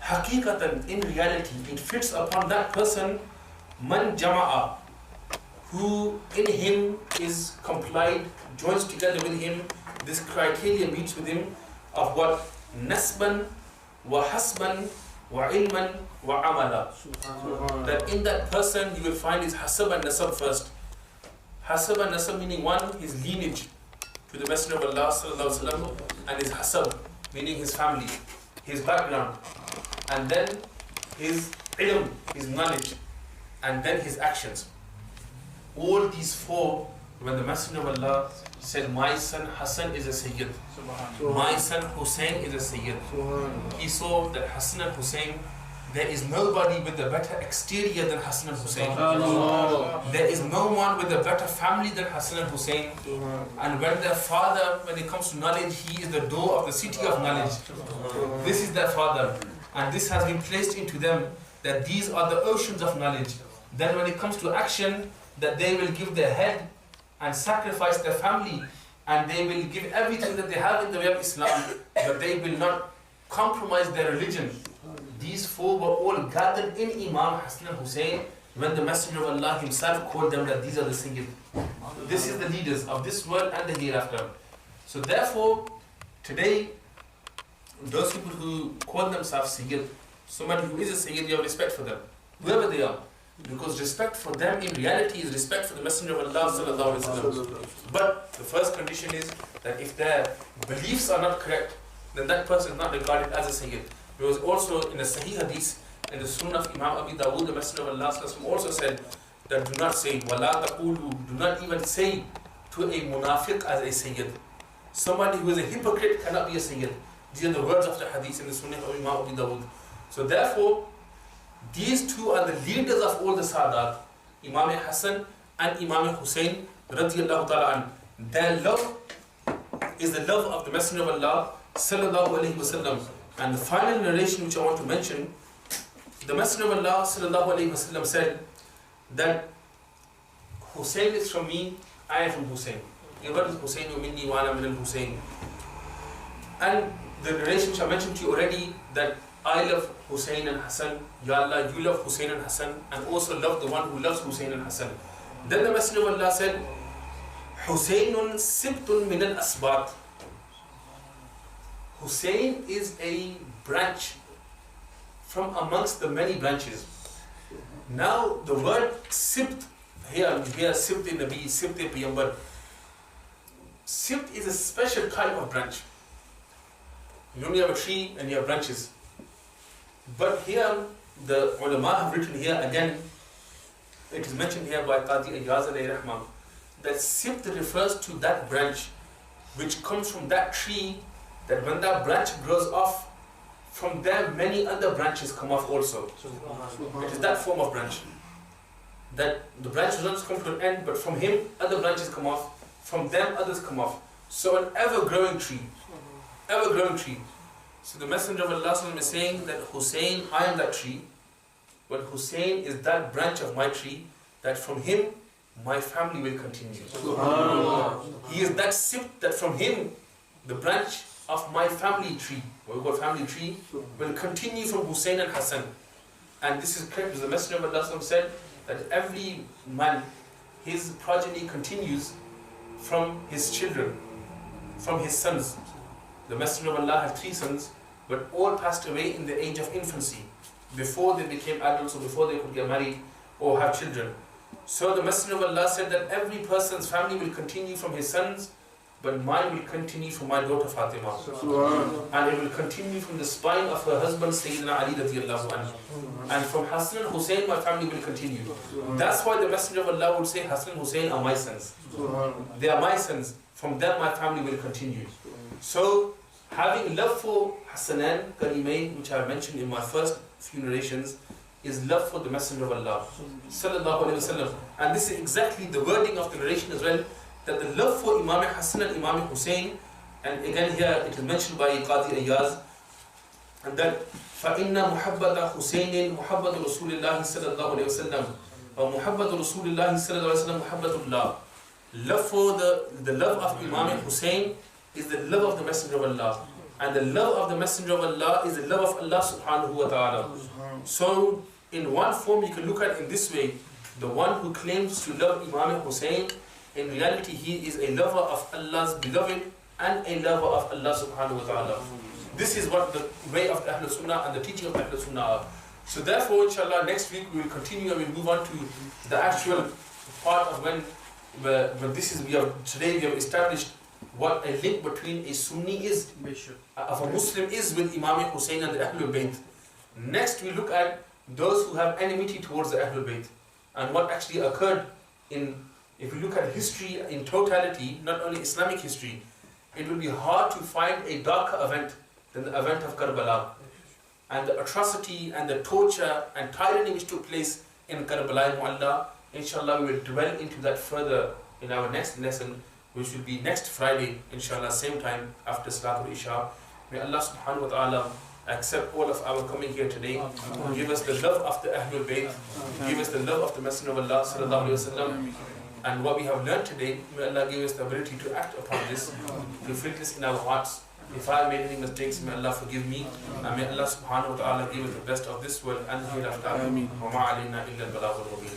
[SPEAKER 1] Haqiqatan, in reality, it fits upon that person, man jama'a, who in him is complied, joins together with him, this criteria meets with him of what? Nasban wa hasban wa ilman wa amala. That in that person you will find his hasab and nasab first. Hasab and nasab meaning one, his lineage to the Messenger of Allah sallallahu alaihi wasallam, and his hasab meaning his family, his background, and then his ilm, his knowledge, and then his actions. All these four, when the Messenger of Allah said, my son Hassan is a Sayyid, my son Hussain is a Sayyid, he saw that Hassan and Hussain, there is nobody with a better exterior than Hassan and Hussain. There is no one with a better family than Hassan and Hussain. And when their father, when it comes to knowledge, he is the door of the city of knowledge. This is their father. And this has been placed into them, that these are the oceans of knowledge. Then when it comes to action, that they will give their head and sacrifice their family, and they will give everything that they have in the way of Islam, but they will not compromise their religion. These four were all gathered in Imam Hassan and Hussain when the Messenger of Allah himself called them that these are the Sayyid. This is the leaders of this world and the hereafter. So therefore, today, those people who call themselves Sayyid, somebody who is a Sayyid, you have respect for them, whoever they are. Because respect for them in reality is respect for the Messenger of Allah sallallahu alaihi wasallam. But the first condition is that if their beliefs are not correct, then that person is not regarded as a Sayyid. Because also in the Sahih Hadith, in the Sunnah of Imam Abi Dawood, the Messenger of Allah sallallahu alaihi wasallam also said that do not say, وَلَا تَقُولُوا, do not even say to a munafiq as a Sayyid. Somebody who is a hypocrite cannot be a Sayyid. These are the words of the Hadith in the Sunnah of Imam Abi Dawood. So therefore, these two are the leaders of all the Sadat, Imam Hassan and Imam Hussain radiyallahu ta'ala an. Their love is the love of the Messenger of Allah sallallahu alayhi wasallam. And the final narration which I want to mention, the Messenger of Allah sallallahu alayhi wasallam said that Hussain is from me, I am from Hussain. Your word is Hussian-o-Minni wa Ana Minul Husayn. And the narration which I mentioned to you already, that I love Hussain and Hassan, Ya Allah, you love Hussain and Hassan, and also love the one who loves Hussain and Hassan. Then the Messenger of Allah said, Husaynun sibtun min al-asbat. Hussain is a branch from amongst the many branches. Now the word sibt, here sibt in Nabi, sibt in Piyambar. Sibt is a special type of branch. You only have a tree and you have branches. But here, the ulama have written here again, it is mentioned here by Qadi Iyaz alayhi rahmah, that sibt refers to that branch which comes from that tree, that when that branch grows off, from there many other branches come off also. It is that form of branch. That the branch does not come to an end, but from him other branches come off, from them others come off. So an ever-growing tree. Ever-growing tree. So the Messenger of Allah is saying that Hussain, I am that tree, but Hussain is that branch of my tree, that from him my family will continue. He is that sibt, that from him the branch of my family tree, what we call family tree, will continue from Hussain and Hassan. And this is correct, because the Messenger of Allah said that every man, his progeny continues from his children, from his sons. The Messenger of Allah had 3 sons, but all passed away in the age of infancy, before they became adults or before they could get married or have children. So the Messenger of Allah said that every person's family will continue from his sons, but mine will continue from my daughter Fatima. And it will continue from the spine of her husband Sayyidina Ali radiyallahu anhu. And from Hassan and Hussain my family will continue. That's why the Messenger of Allah would say Hassan and Hussain are my sons. They are my sons. From them my family will continue. So having love for Hassanan Karimain, which I mentioned in my first few narrations, is love for the Messenger of Allah sallallahu alaihi wasallam. And this is exactly the wording of the narration as well, that the love for Imam Hassan and Imam Hussain, and again here it is mentioned by Qadi Iyaz, and that فَإِنَّ مُحَبَّةَ حُسَيْنٍ مُحَبَّةُ رَسُولِ اللَّهِ صَلَّى اللَّهُ عَلَيْهِ وَسَلَّمَ وَمُحَبَّةُ رَسُولِ اللَّهِ صَلَّى اللَّهُ عَلَيْهِ وَسَلَّمَ مُحَبَّةُ اللَّهِ. Love for the love of Imam Hussain is the love of the Messenger of Allah, and the love of the Messenger of Allah is the love of Allah subhanahu wa ta'ala. So in one form you can look at it in this way, the one who claims to love Imam Hussain, in reality he is a lover of Allah's beloved and a lover of Allah subhanahu wa ta'ala. This is what the way of Ahlul Sunnah and the teaching of Ahlul Sunnah are. So therefore, inshallah, next week we will continue and we'll move on to the actual part of when this is, today we have established what a link between a Sunni is, of a Muslim is with Imam Hussain and the Ahlul Bayt. Next we look at those who have enmity towards the Ahlul Bayt and what actually occurred if you look at history in totality, not only Islamic history, it will be hard to find a darker event than the event of Karbala. And the atrocity and the torture and tyranny which took place in Karbala Mu'alla, inshallah we will dwell into that further in our next lesson, which will be next Friday, inshallah, same time after Salatul Isha. May Allah subhanahu wa ta'ala accept all of our coming here today. Give us the love of the Ahlul Bayt. Give us the love of the Messenger of Allah sallallahu alayhi wa sallam. And what we have learned today, may Allah give us the ability to act upon this, to fit this in our hearts. If I made any mistakes, may Allah forgive me. And may Allah subhanahu wa ta'ala give us the best of this world and the hereafter. Wa ma alayna illa al-balagh al-mubin.